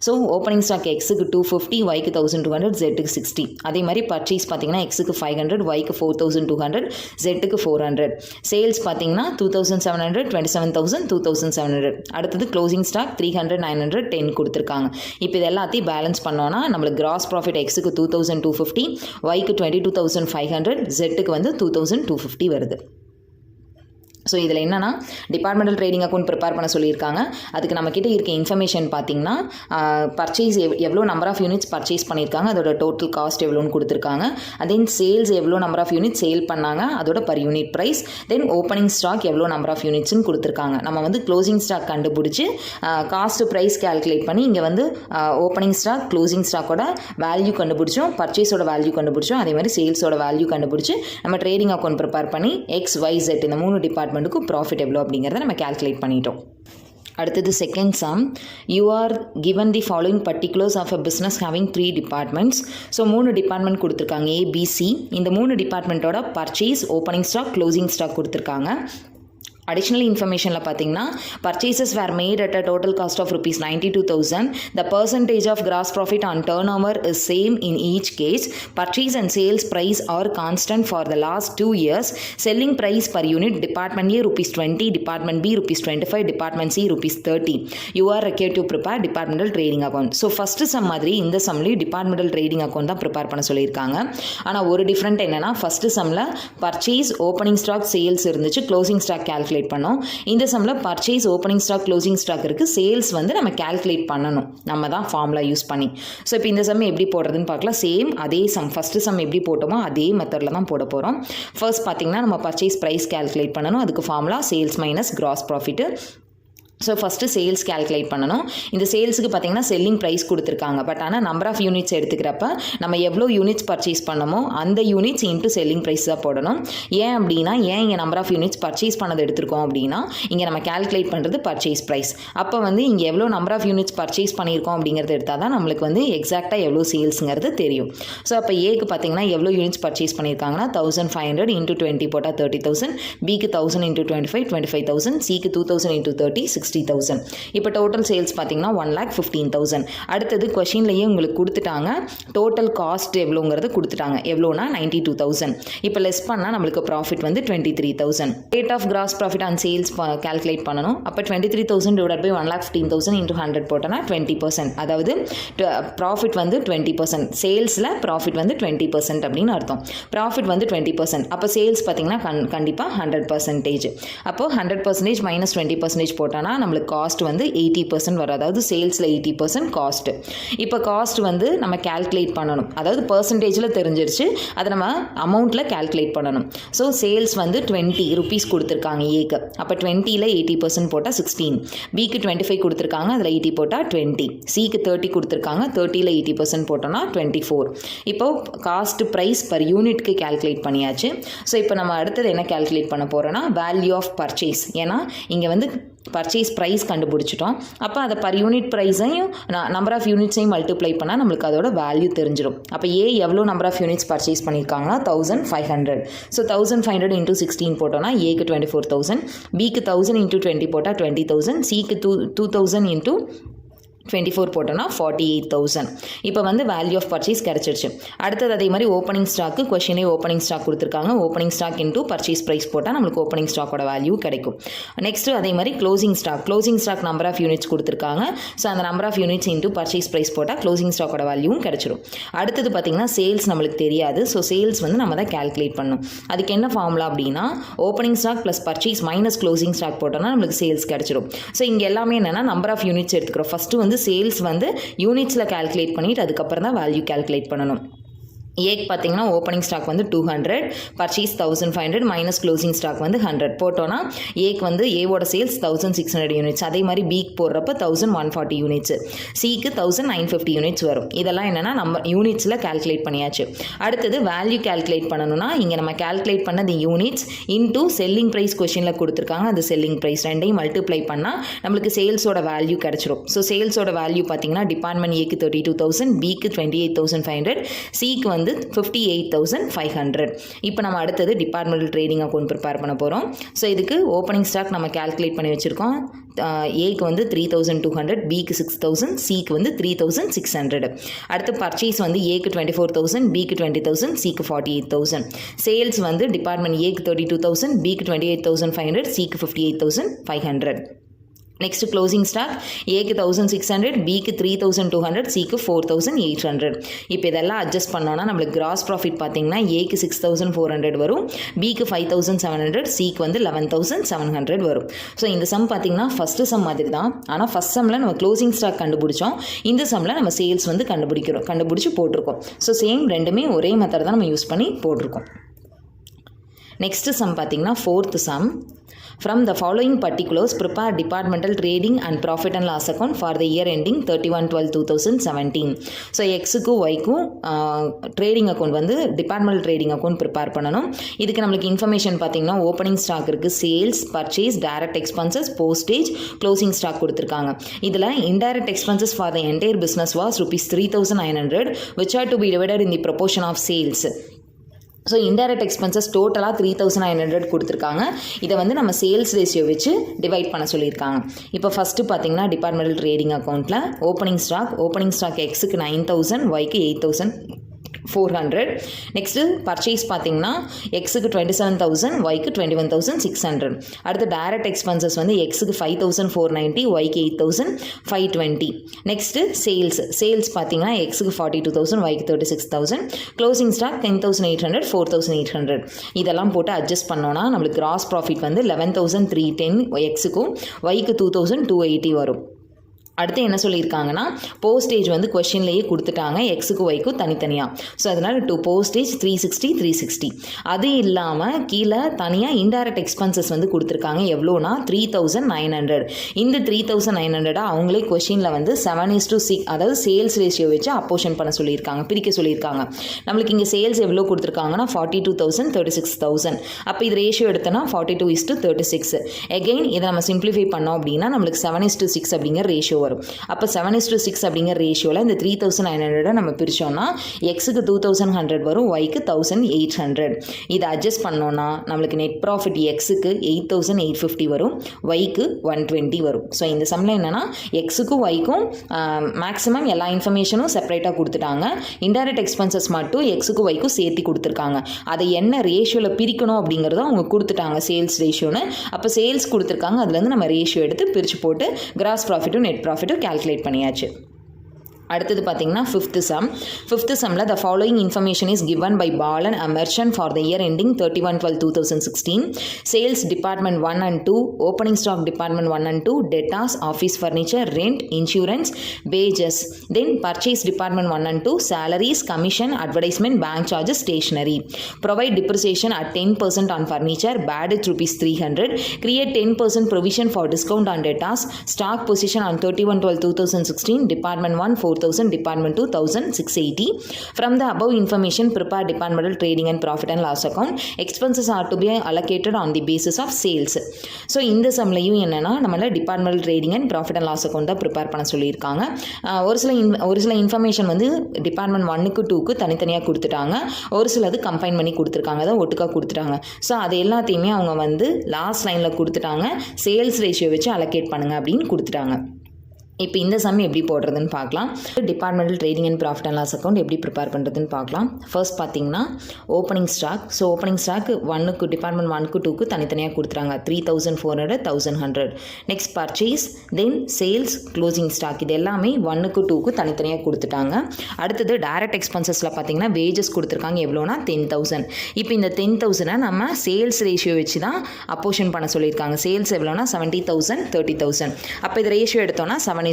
So opening stock எக்ஸுக்கு 250, ஒய்க்கு 1200, ஜெட்டுக்கு 60. அதே மாதிரி பர்ச்சேஸ் பார்த்திங்கன்னா எக்ஸுக்கு 500, ஒய்க்கு 4200, ஜெட்டுக்கு 400. சேல்ஸ் பார்த்திங்கன்னா 2700, 27,000, 2700. அடுத்தது க்ளோசிங் ஸ்டாக் 300, 900, 10 கொடுத்துருக்காங்க. இப்போ இது எல்லாத்தையும் பேலன்ஸ் பண்ணோன்னா நம்மளுக்கு கிராஸ் ப்ராஃபிட் எக்ஸுக்கு 2250, ஒய்க்கு 22,500, ஜெட்டுக்கு வந்து 2250 வருது. ஸோ இதில் என்னென்னா டிபார்ட்மெண்டல் ட்ரேடிங் அக்கௌண்ட் ப்ரிப்பேர் பண்ண சொல்லியிருக்காங்க. அதுக்கு நம்மக்கிட்ட இருக்க இன்ஃபர்மேஷன் பார்த்திங்கன்னா பர்ச்சேஸ் எவ்வளோ நம்பர் ஆஃப் யூனிட்ஸ் பர்ச்சேஸ் பண்ணியிருக்காங்க, அதோட டோட்டல் காஸ்ட் எவ்வளோன்னு கொடுத்துருக்காங்க. தென் சேல்ஸ் எவ்வளோ நம்பர் ஆஃப் யூனிட் சேல் பண்ணாங்க அதோட பர் யூனிட் ப்ரைஸ். தென் ஓப்பனிங் ஸ்டாக் எவ்வளோ நம்பர் ஆஃப் யூனிட்ஸ்னு கொடுத்துருக்காங்க. நம்ம வந்து க்ளோசிங் ஸ்டாக் கண்டுபிடிச்சி காஸ்ட் ப்ரைஸ் கேல்குலேட் பண்ணி இங்கே வந்து ஓப்பனிங் ஸ்டாக் க்ளோசிங் ஸ்டாக்கோட வேல்யூ கண்டுபிடிச்சோம், பர்ச்சேஸோட வேல்யூ கண்டுபிடிச்சோம், அதே மாதிரி சேல்ஸோட வேல்யூ கண்டுபிடிச்சி நம்ம ட்ரேடிங் அக்கௌண்ட் ப்ரிப்பேர் பண்ணி XYZ இந்த 3 டிபார்ட்மெண்ட் ப்ராஃபிட் எவ்வளோ அப்படிங்கிறத நம்ம கேல்குலேட் பண்ணிட்டோம். அடுத்தது second sum. You are given the following particulars of a business having 3 departments. So 3 department கொடுத்துருக்காங்க ABC. இந்த 3 டிபார்ட்மெண்ட்டோட purchase, opening stock, closing stock கொடுத்துருக்காங்க. அடிஷ்னல் இன்ஃபர்மேஷனில் பார்த்தீங்கன்னா purchases were made at a total cost of rupees 92,000. The percentage of gross profit on turnover is same in each case. Purchase and sales price are constant for the last 2 years. Selling price per unit department A ₹20, department B ₹25, department C ₹30. You are required to prepare departmental trading account. So first sum மாதிரி இந்த சம்லேயும் departmental trading account தான் prepare பண்ண சொல்லியிருக்காங்க. ஆனால் ஒரு different என்னென்னா first சம்மில் பர்ச்சேஸ், ஓப்பனிங் ஸ்டாக், சேல்ஸ் இருந்துச்சு, க்ளோசிங் ஸ்டாக் கேல்குலேட் பண்ணோம். இந்த சம்ல purchase, opening stock, closing stock இருக்கு, சேல்ஸ் வந்து நம்ம கால்குலேட் பண்ணணும், நம்ம தான் ஃபார்முலா யூஸ் பண்ணி. ஸோ இப்போ இந்த சம் எப்படி போடுறதுன்னு பார்க்கலாம். சேம் அதே சம் ஃபர்ஸ்ட் சம் எப்படி போட்டோமோ அதே மெத்தடில் தான் போட போகிறோம். ஃபர்ஸ்ட் பார்த்தீங்கன்னா நம்ம பர்ச்சேஸ் ப்ரைஸ் கால்குலேட் பண்ணணும். அதுக்கு formula sales minus gross profit. So first sales calculate பண்ணணும். இந்த சேல்ஸுக்கு பார்த்தீங்கன்னா செல்லிங் ப்ரைஸ் கொடுத்துருக்காங்க. பட் ஆனால் நம்பர் ஆஃப் யூனிட்ஸ் எடுத்துக்கிறப்ப நம்ம எவ்வளோ யூனிட்ஸ் பர்ச்சேஸ் பண்ணமோ அந்த யூனிட்ஸ் இன்ட்டு செல்லிங் ப்ரைஸ் தான் போடணும். ஏன் அப்படின்னா இங்கே நம்பர் ஆஃப் யூனிட்ஸ் பர்ச்சேஸ் பண்ணது எடுத்துருக்கோம் அப்படின்னா இங்கே நம்ம கேல்குலேட் பண்ணுறது பர்ச்சேஸ் ப்ரைஸ். அப்போ வந்து இங்கே எவ்வளோ நம்பர் ஆஃப் யூனிட்ஸ் பர்ச்சேஸ் பண்ணியிருக்கோம் அப்படிங்கிறது எடுத்தால் தான் நம்மளுக்கு வந்து எக்ஸாக்டாக எவ்வளோ சேல்ஸுங்கிறது தெரியும். ஸோ அப்போ ஏக்கு பார்த்தீங்கன்னா எவ்வளோ யூனிட்ஸ் பர்ச்சேஸ் பண்ணியிருக்காங்கன்னா 1500 × 20 போட்டால் 30,000, பிக்கு 1000 × 25 25,000, சிக்கு 2000 × 30 60,000. இப்போ டோட்டல் சேல்ஸ் பார்த்தீங்கன்னா 1,15,000. அடுத்தது கொஷின்லேயே உங்களுக்கு கொடுத்துட்டாங்க டோட்டல் காஸ்ட் எவ்வளோங்கிறது கொடுத்துட்டாங்க. எவ்வளோனா 92,000. இப்போ லெஸ் பண்ணால் நம்மளுக்கு ப்ராஃபிட் வந்து 23,000. Rate of gross profit on sales calculate பண்ணணும். அப்போ 23,000 டிவைட் பை 1,15,000 இன்ட்டு 100 போட்டோன்னா 20%. அதாவது ப்ராஃபிட் வந்து 20%. சேல்ஸில் ப்ராஃபிட் வந்து 20% அப்படின்னு அர்த்தம். ப்ராஃபிட் வந்து 20%. அப்போ சேல்ஸ் பார்த்தீங்கன்னா கண்டிப்பாக 100%. அப்போது 100% மைனஸ் 20% போட்டோன்னா நம்மளுக்கு காஸ்ட் வந்து 80% வரும். அதாவது சேல்ஸில் 80% காஸ்ட். இப்போ காஸ்ட் வந்து நம்ம கால்குலேட் பண்ணணும். அதாவது பர்சன்டேஜில் தெரிஞ்சிருச்சு, அதை நம்ம அமௌண்ட்டில் கால்குலேட் பண்ணணும். ஸோ சேல்ஸ் வந்து 20 rupees கொடுத்துருக்காங்க ஏக்கு. அப்போ 20ல் 80% போட்டால் 16. பிக்கு 25 கொடுத்துருக்காங்க, அதில் 80 போட்டால் 20. சிக்கு 30 கொடுத்துருக்காங்க, 30ல் 80% போட்டோன்னா 24. இப்போ காஸ்ட் ப்ரைஸ் பர் யூனிட்க்கு கால்குலேட் பண்ணியாச்சு. ஸோ இப்போ நம்ம அடுத்தது என்ன கால்குலேட் பண்ண போகிறோன்னா வேல்யூ ஆஃப் பர்ச்சேஸ். ஏன்னா இங்கே வந்து பர்ச்சேஸ் ப்ரைஸ் கண்டுபிடிச்சிட்டோம். அப்போ அதை பர் யூனிட் ப்ரைஸையும் நம்பர் ஆஃப் யூனிட்ஸையும் மல்டிப்ளை பண்ணால் நம்மளுக்கு அதோட வேல்யூ தெரிஞ்சிடும். அப்போ ஏ எவ்வளோ நம்பர் ஆஃப் யூனிட்ஸ் பர்ச்சேஸ் பண்ணியிருக்காங்கன்னா 1,500. ஸோ 1,500 இன்ட்டு 16 போட்டோன்னா ஏக்கு 24,000, பிக்கு 1,000 இன்ட்டு 20 போட்டால் 20,000, சிக்கு 2,000 இன்ட்டு 24 போட்டோன்னா 48,000. இப்போ வந்து வேல்யூ ஆஃப் பர்ச்சேஸ் கிடச்சிருச்சு. அடுத்தது அதே மாதிரி ஓப்பனிங் ஸ்டாக்கு கொஷினே ஓப்பனிங் ஸ்டாக் கொடுத்துருக்காங்க. Opening stock into purchase price போட்டால் நம்மளுக்கு ஓப்பனிங் ஸ்டாக்கோட வேல்யூ கிடைக்கும். நெக்ஸ்ட்டு அதே மாதிரி closing stock number of units கொடுத்துருக்காங்க. ஸோ அந்த number of units into purchase price போட்டால் க்ளோசிங் ஸ்டாக்கோட வேல்யூவும் கிடச்சிடும். அடுத்தது பார்த்திங்கன்னா சேல்ஸ் நம்மளுக்கு தெரியாது. ஸோ சேல்ஸ் வந்து நம்ம தான் கால்குலேட் பண்ணணும். அதுக்கு என்ன ஃபார்முலா அப்படின்னா opening stock plus purchase minus closing stock போட்டோம்னா நம்மளுக்கு சேல்ஸ் கிடச்சிடும். ஸோ இங்கே எல்லாமே என்னென்னா நம்பர் ஆஃப் யூனிட்ஸ் எடுத்துக்கிறோம். ஃபஸ்ட்டு வந்து சேல்ஸ் வந்து யூனிட்ஸில் கால்குலேட் பண்ணிவிட்டு அதுக்கப்புறம் தான் வேல்யூ கால்குலேட் பண்ணணும். ஏக்கு பார்த்தீங்கன்னா ஓப்பனிங் ஸ்டாக் வந்து 200, பர்ச்சேஸ் 1,500 மைனஸ் க்ளோசிங் ஸ்டாக் வந்து 100 போட்டோன்னா ஏக்கு வந்து ஏவோட சேல்ஸ் 1,600 யூனிட்ஸ். அதே மாதிரி பிக்கு போடுறப்ப 1,140 யூனிட்ஸ், சிக்கு 1,950 யூனிட்ஸ் வரும். இதெல்லாம் என்னென்னா நம்ம யூனிட்ஸில் கால்குலேட் பண்ணியாச்சு. அடுத்தது வேல்யூ கால்குலேட் பண்ணணும்னா இங்கே நம்ம கால்குலேட் பண்ணது யூனிட்ஸ் இன்டூ செல்லிங் ப்ரைஸ் கொஷினில் கொடுத்துருக்காங்க. அந்த செல்லிங் ப்ரைஸ் ரெண்டையும் மல்டிப்ளை பண்ணால் நம்மளுக்கு சேல்ஸோட வேல்யூ கிடச்சிரும். ஸோ சேல்ஸோட வேல்யூ பார்த்தீங்கன்னா டிபார்ட்மெண்ட் ஏக்கு 32,000, பிக்கு 28,500, சிக்கு வந்து 58,500. இப்போ நம்ம அடுத்தது டிபார்ட்மெண்டல் ட்ரேடிங் அக்கௌண்ட் ப்ரிப்பேர் பண்ண போகிறோம். ஸோ இதுக்கு ஓப்பனிங் ஸ்டாக் நம்ம கால்குலேட் பண்ணி வச்சுருக்கோம். ஏக்கு வந்து 3,200, பிக்கு 6,000, சிக்கு வந்து 3,600. அடுத்து பர்ச்சேஸ் வந்து ஏக்கு 24,000, பிக்கு 20,000, சிக்கு 48,000. சேல்ஸ் வந்து டிபார்ட்மெண்ட் ஏக்கு 32,000, பிக்கு 28,500, சிக்கு 58,500. நெக்ஸ்ட் க்ளோசிங் ஸ்டாக் ஏக்கு 1,600, பிக்கு 3,200, சிக்கு 4,800. இப்போ இதெல்லாம் அட்ஜஸ்ட் பண்ணோன்னா நம்மளுக்கு கிராஸ் ப்ராஃபிட் பார்த்தீங்கன்னா ஏக்கு 6,400 வரும், பிக்கு 5,700, சிக்கு வந்து 11,700 வரும். ஸோ இந்த சம் பார்த்தீங்கன்னா ஃபஸ்ட்டு சம் மாதிரி தான். ஆனால் ஃபஸ்ட் சம்மில் நம்ம க்ளோசிங் ஸ்டாக் கண்டுபிடிச்சோம், இந்த சம்மில் நம்ம சேல்ஸ் வந்து கண்டுபிடிச்சி போட்டிருக்கோம். ஸோ சேம் ரெண்டுமே ஒரே மெத்தட் தான் நம்ம யூஸ் பண்ணி போட்டிருக்கோம். நெக்ஸ்ட் சம் பார்த்தீங்கன்னா fourth some. From the following particulars, prepare departmental trading and profit and loss account for the year ending 31/12/2017. So எக்ஸுக்கும் ஒய்க்கும் ட்ரேடிங் அக்கௌண்ட் வந்து டிபார்ட்மெண்டல் ட்ரேடிங் அக்கௌண்ட் ப்ரிப்பேர் பண்ணணும். இதுக்கு நம்மளுக்கு இன்ஃபர்மேஷன் பார்த்தீங்கன்னா ஓப்பனிங் ஸ்டாக் இருக்குது, sales, purchase, direct expenses, postage, closing stock கொடுத்துருக்காங்க. இதில் indirect expenses for the entire business was ₹3,900 which are to be divided in the proportion of sales. So indirect expenses டோட்டலாக 3,900 கொடுத்துருக்காங்க. இதை வந்து நம்ம சேல்ஸ் ரேஷியோ வச்சு divide பண்ண சொல்லியிருக்காங்க. இப்போ ஃபஸ்ட்டு பார்த்தீங்கன்னா டிபார்ட்மெண்டல் ட்ரேடிங் அக்கௌண்ட்டில் ஓப்பனிங் ஸ்டாக் எக்ஸுக்கு 9,000, ஒய்க்கு 8,400. நெக்ஸ்ட்டு பர்ச்சேஸ் பார்த்தீங்கன்னா எக்ஸுக்கு 27,000, ஒய்க்கு 21,600. அடுத்து டைரக்ட் எக்ஸ்பென்சஸ் வந்து எக்ஸுக்கு 5,490, ஒய்க்கு 8,520. நெக்ஸ்ட்டு சேல்ஸ் பார்த்தீங்கன்னா எக்ஸுக்கு 42,000, ஒய்க்கு 36,000. Closing stock 10,800, 4,800. இதெல்லாம் போட்டு அட்ஜஸ்ட் பண்ணோன்னா நம்மளுக்கு கிராஸ் ப்ராஃபிட் வந்து 11,310 எக்ஸுக்கும், ஒய்க்கு 2,280 வரும். அடுத்து என்ன சொல்லியிருக்காங்கன்னா போஸ்டேஜ் வந்து கொஷின்லேயே கொடுத்துட்டாங்க எக்ஸுக்கு ஒய்க்கும் தனித்தனியாக. ஸோ அதனால் போஸ்டேஜ் 360. அது இல்லாமல் கீழே தனியாக இன்டைரக்ட் எக்ஸ்பென்சஸ் வந்து கொடுத்துருக்காங்க. எவ்வளோனா 3,900. இந்த 3,900 அவங்களே கொஷினில் வந்து 7:6, அதாவது சேல்ஸ் ரேஷியோ வச்சு அப்போஷன் பண்ண சொல்லியிருக்காங்க, பிரிக்க சொல்லியிருக்காங்க. நம்மளுக்கு இங்கே சேல்ஸ் எவ்வளோ கொடுத்துருக்காங்கன்னா 42,000, 36,000. அப்போ இது ரேஷியோ எடுத்தோன்னா 42:36. எகெயின் இதை நம்ம சிம்பிளிஃபை பண்ணோம் அப்படின்னா நம்மளுக்கு 7:6 அப்படிங்கிற ரேஷியோ வரும். அப்போ 7:6 அப்படிங்கிற ரேஷியோவில் இந்த 3,900 நம்ம பிரித்தோம்னா எக்ஸுக்கு 2,100 வரும், ஒய்க்கு 1,800. இதை அட்ஜஸ்ட் பண்ணோன்னா நம்மளுக்கு நெட் ப்ராஃபிட் எக்ஸுக்கு 8,850 வரும், ஒய்க்கு 120 வரும். ஸோ இந்த சம்மில் என்னென்னா எக்ஸுக்கும் ஒய்க்கும் மேக்ஸிமம் எல்லா இன்ஃபர்மேஷனும் செப்பரேட்டாக கொடுத்துட்டாங்க. இன்டைரக்ட் எக்ஸ்பென்சஸ் மட்டும் எக்ஸுக்கும் ஒய்க்கும் சேர்த்து கொடுத்துருக்காங்க. அதை என்ன ரேஷியோவில் பிரிக்கணும் அப்படிங்கிறத அவங்க கொடுத்துட்டாங்க, சேல்ஸ் ரேஷியோன்னு. அப்போ சேல்ஸ் கொடுத்துருக்காங்க, அதுலேருந்து நம்ம ரேஷியோ எடுத்து பிரித்து போட்டு கிராஸ் ப்ராஃபிட்டும் நெட் ப்ராஃபிட்டும் கால்குலேட் பண்ணியாச்சு. அடுத்தது பார்த்தீங்கன்னா ஃபிஃப்த் சம்மில் the following information is given by Balan, a merchant for the year ending 31/12/2016. Sales department 1 and 2, opening stock department 1 and 2, debtors, office furniture, rent, insurance, wages. Then purchase department 1 and 2, salaries, commission, advertisement, bank charges, stationery. Provide depreciation at 10% on furniture, bad debt ₹300. Create 10% provision for discount on debtors. Stock position on 31/12/2016, department 1 4,000, department 2 1,680. From the above information, prepare departmental trading and profit and loss account. Expenses are to be allocated on the basis of sales. So இந்த சம்லையும் என்னென்னா நம்மள departmental trading and profit and loss account தான் prepare பண்ண சொல்லியிருக்காங்க. ஒரு சில information வந்து டிபார்ட்மெண்ட் 1க்கு 2க்கு தனித்தனியாக கொடுத்துட்டாங்க, ஒரு சிலது கம்பைன் பண்ணி கொடுத்துருக்காங்க, அதை ஒட்டுக்காக கொடுத்துட்டாங்க. ஸோ அது எல்லாத்தையுமே அவங்க வந்து லாஸ்ட் லைனில் கொடுத்துட்டாங்க, சேல்ஸ் ரேஷியோ வச்சு அலோகேட் பண்ணுங்கள் அப்படின்னு கொடுத்துட்டாங்க. இப்போ இந்த சம் எப்படி போடுறதுன்னு பார்க்கலாம். Departmental trading and profit and loss account எப்படி ப்ரிப்பேர் பண்ணுறதுன்னு பார்க்கலாம். ஃபர்ஸ்ட் பார்த்தீங்கன்னா opening stock. So opening stock department 1க்கு 2க்கு தனித்தனியாக கொடுத்துறாங்க, 3,400, 1,100. Next purchase, then sales, closing stock. இது எல்லாமே 1க்கு 2க்கு தனித்தனியாக கொடுத்துட்டாங்க. அடுத்தது டைரக்ட் எக்ஸ்பென்சஸில் பார்த்தீங்கன்னா வேஜஸ் கொடுத்துருக்காங்க, எவ்வளோனா 10,000. இப்போ இந்த 10,000 நம்ம சேல்ஸ் ரேஷியோ வச்சு தான் அப்போஷன் பண்ண சொல்லியிருக்காங்க. சேல்ஸ் எவ்வளோனா 70,000, 30,000. அப்போ இது ரேஷியோ எடுத்தோன்னா 7:3.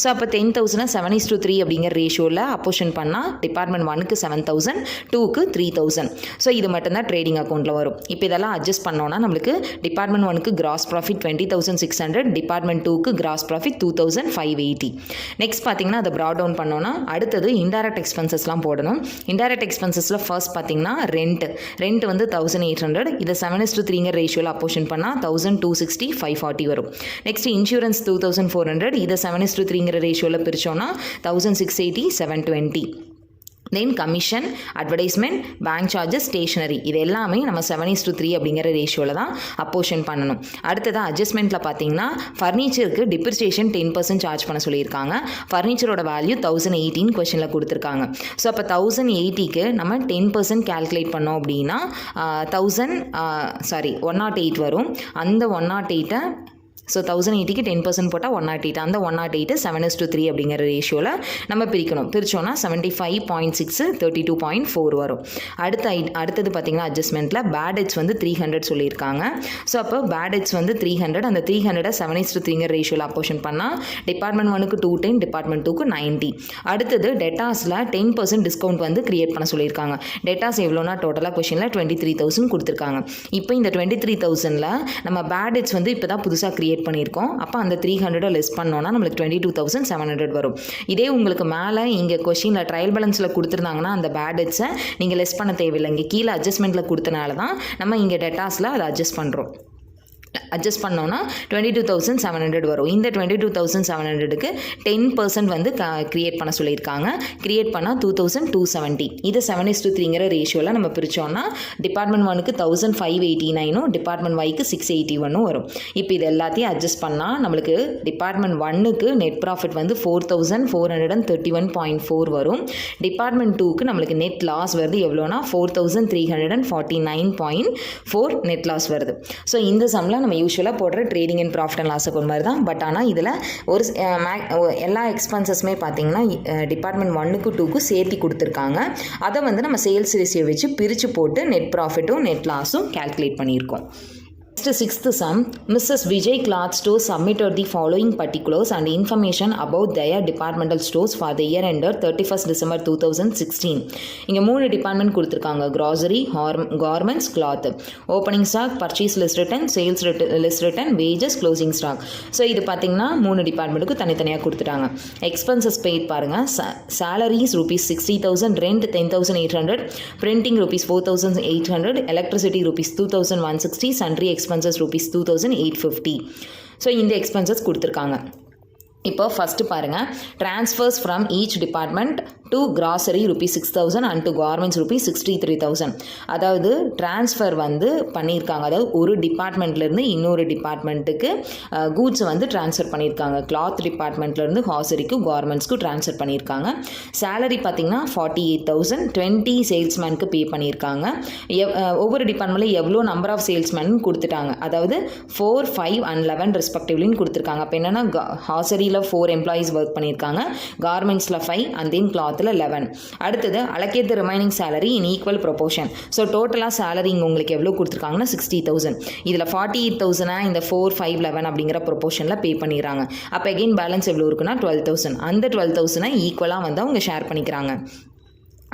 ஸோ அப்போ 10,000 7:3 அப்படிங்கிற ரேஷியோவில் அப்போஷன் பண்ணால் டிபார்ட்மெண்ட் 1க்கு 7,000, 2க்கு 3,000. ஸோ இது மட்டும்தான் ட்ரேடிங் அக்கௌண்ட்டில் வரும். இப்போ இதெல்லாம் அட்ஜஸ்ட் பண்ணோன்னா நம்மளுக்கு டிபார்ட்மெண்ட் 1க்கு கிராஸ் ப்ராஃபிட் 20,600, டிபார்ட்மெண்ட் 2க்கு கிராஸ் ப்ராஃபிட் 2,580. நெக்ஸ்ட் பார்த்தீங்கன்னா அதை ப்ராட் டவுன் பண்ணோன்னா அடுத்தது இன்டைரக்ட் எக்ஸ்பென்சஸ்லாம் போடணும். இன்டைரக்ட் எக்ஸ்பென்சஸில் ஃபர்ஸ்ட் பார்த்தீங்கன்னா ரெண்ட் வந்து 1,800. இதை 7:3 ரேஷியோவில் அப்போஷன் பண்ணால் 1,260, 540 வரும். Next insurance 2,400. இதை 7:3 ரேஷியோவில் பிரித்தோன்னா 1,680, 720. Then commission, advertisement, bank charges, stationery. இது எல்லாமே நம்ம 7:3 அப்படிங்கிற ரேஷியோவில் தான் அப்போஷன் பண்ணணும். அடுத்ததாக அட்ஜஸ்ட்மெண்ட்டில் பார்த்தீங்கன்னா ஃபர்னிச்சருக்கு டிப்ரிசியேஷன் 10% சார்ஜ் பண்ண சொல்லியிருக்காங்க. ஃபர்னிச்சரோட வேல்யூ 1,018 கொஷனில் கொடுத்துருக்காங்க. ஸோ அப்போ 1,080க்கு நம்ம 10% கால்குலேட் பண்ணோம் அப்படின்னா 108 வரும். அந்த 108 ஸோ 1,080க்கு 10% போட்டால் 108. அந்த 108 7:3 அப்படிங்கிற ரேஷியோவில் நம்ம பிரிக்கணும். பிரித்தோன்னா 75.6, 32.4 வரும். அடுத்தது பார்த்திங்கன்னா அட்ஜஸ்ட்மெண்ட்டில் பேட் டெட்ஸ் வந்து 300 சொல்லியிருக்காங்க. ஸோ அப்போ பேட் டெட்ஸ் வந்து 300. அந்த 300 7:3 ரேஷியோவில் அப்போஷன் பண்ணால் டிபார்ட்மெண்ட் 1க்கு 210, டிபார்ட்மெண்ட் 2க்கு 90. அடுத்தது டெட்டாஸில் 10% டிஸ்கவுண்ட் வந்து கிரியேட் பண்ண சொல்லியிருக்காங்க. டெட்டாஸ் எவ்வளோனா டோட்டலாக கொஷனில் 23,000 கொடுத்துருக்காங்க. இப்போ இந்த 23,000ல் நம்ம பேட் டெட்ஸ் வந்து இப்போ தான் புதுசாக கிரியேட் பண்ணியிருக்கோம். அப்போ அந்த 300 லெஸ் பண்ணோன்னா நம்மளுக்கு 22,700 வரும். இதே உங்களுக்கு மேலே இங்கே கொஷினில் ட்ரையல் பேலன்ஸில் கொடுத்துருந்தாங்கன்னா அந்த பேட் டெட்ஸை நீங்கள் லெஸ் பண்ண தேவையில்லை. இங்கே கீழே அட்ஜஸ்ட்மெண்ட்டில் கொடுத்தனால தான் நம்ம இங்கே டெட்டாஸில் அதை அட்ஜஸ்ட் பண்ணுறோம். அட்ஜஸ்ட் பண்ணோன்னா 22,700 வரும். இந்த 22,700க்கு 10% வந்து கிரியேட் பண்ண சொல்லியிருக்காங்க. கிரியேட் பண்ணால் 2,270. இதை 7:3 ரேஷியோவில் நம்ம பிரித்தோன்னா டிபார்ட்மெண்ட் 1க்கு 1,589, டிபார்ட்மெண்ட் ஒய்க்கு 681 வரும். இப்போ இது எல்லாத்தையும் அட்ஜஸ்ட் பண்ணால் நம்மளுக்கு டிபார்ட்மெண்ட் 1க்கு நெட் ப்ராஃபிட் வந்து 4,431.4 வரும். டிபார்ட்மெண்ட் 2க்கு நம்மளுக்கு நெட் லாஸ் வருது எவ்வளோனா 4,349.4 நெட் லாஸ் வருது. ஸோ இந்த சம்மில் நம்ம யூஸ்வலாக போடுற trading and profit and loss account மாதிரி தான். பட் ஆனால் இதில் எல்லா எக்ஸ்பென்சஸுமே பார்த்தீங்கன்னா டிபார்ட்மெண்ட் 1க்கு 2க்கு சேர்த்து கொடுத்துருக்காங்க. அதை வந்து நம்ம சேல்ஸ் ரேஷியோ வச்சு பிரித்து போட்டு நெட் ப்ராஃபிட்டும் நெட் லாஸும் கால்குலேட் பண்ணியிருக்கோம். Next, sixth sum, Mrs. Vijay Cloth Store submitted the following particulars and information about their departmental stores for the year ended 31st December 2016. இங்கே 3 டிபார்ட்மெண்ட் கொடுத்துருக்காங்க. grocery, garments, cloth. opening stock, purchase list return, sales list return, wages, closing stock. So இது பார்த்தீங்கன்னா 3 டிபார்ட்மெண்ட்டுக்கு தனித்தனியாக கொடுத்துட்டாங்க. Expenses paid பாருங்கள். salaries ₹60,000, rent 10,800, printing ₹4,800, electricity ₹2,160, sundry expenses ₹2,850. So இந்த expenses கொடுத்துருக்காங்க. இப்போ ஃபஸ்ட்டு பாருங்கள், transfers from each department to grocery ₹6,000 and to garments ₹63,000. அதாவது ட்ரான்ஸ்ஃபர் வந்து பண்ணியிருக்காங்க. அதாவது ஒரு டிபார்ட்மெண்ட்லேருந்து இன்னொரு டிபார்ட்மெண்ட்டுக்கு கூட்ஸ் வந்து ட்ரான்ஸ்ஃபர் பண்ணியிருக்காங்க. கிளாத் டிபார்ட்மெண்ட்லேருந்து ஹாசரிக்கு கார்மெண்ட்ஸ்க்கு ட்ரான்ஸ்ஃபர் பண்ணியிருக்காங்க. சேலரி பார்த்திங்கன்னா 48,000 20 சேல்ஸ்மேனுக்கு பே பண்ணியிருக்காங்க. ஒவ்வொரு டிபார்ட்மெண்ட்டில் எவ்வளோ நம்பர் ஆஃப் சேல்ஸ்மேன் கொடுத்துட்டாங்க. அதாவது 4, 5 and 11 ரெஸ்பெக்டிவ்லின்னு கொடுத்துருக்காங்க. அப்போ என்னென்னா ஹாசரியில் 4 எம்ப்ளாயீஸ் ஒர்க் பண்ணியிருக்காங்க, கார்மெண்ட்ஸில் 5 அண்ட் தென் கிளாத்தில் 11. அடுத்தது allocate the remaining salary in equal proportion. So டோட்டலாக சேலரி இங்கே உங்களுக்கு எவ்வளோ கொடுத்துருக்காங்கன்னா 60,000. இதில் 48,000 இந்த 4, 5, 11 அப்படிங்கிற ப்ரொபோர்ஷனில் பே பண்ணிடுறாங்க. அப்போ எகெயின் பேலன்ஸ் எவ்வளோ இருக்குன்னா 12,000. அந்த 12,000 ஈக்குவலாக வந்து அவங்க ஷேர் பண்ணிக்கிறாங்க.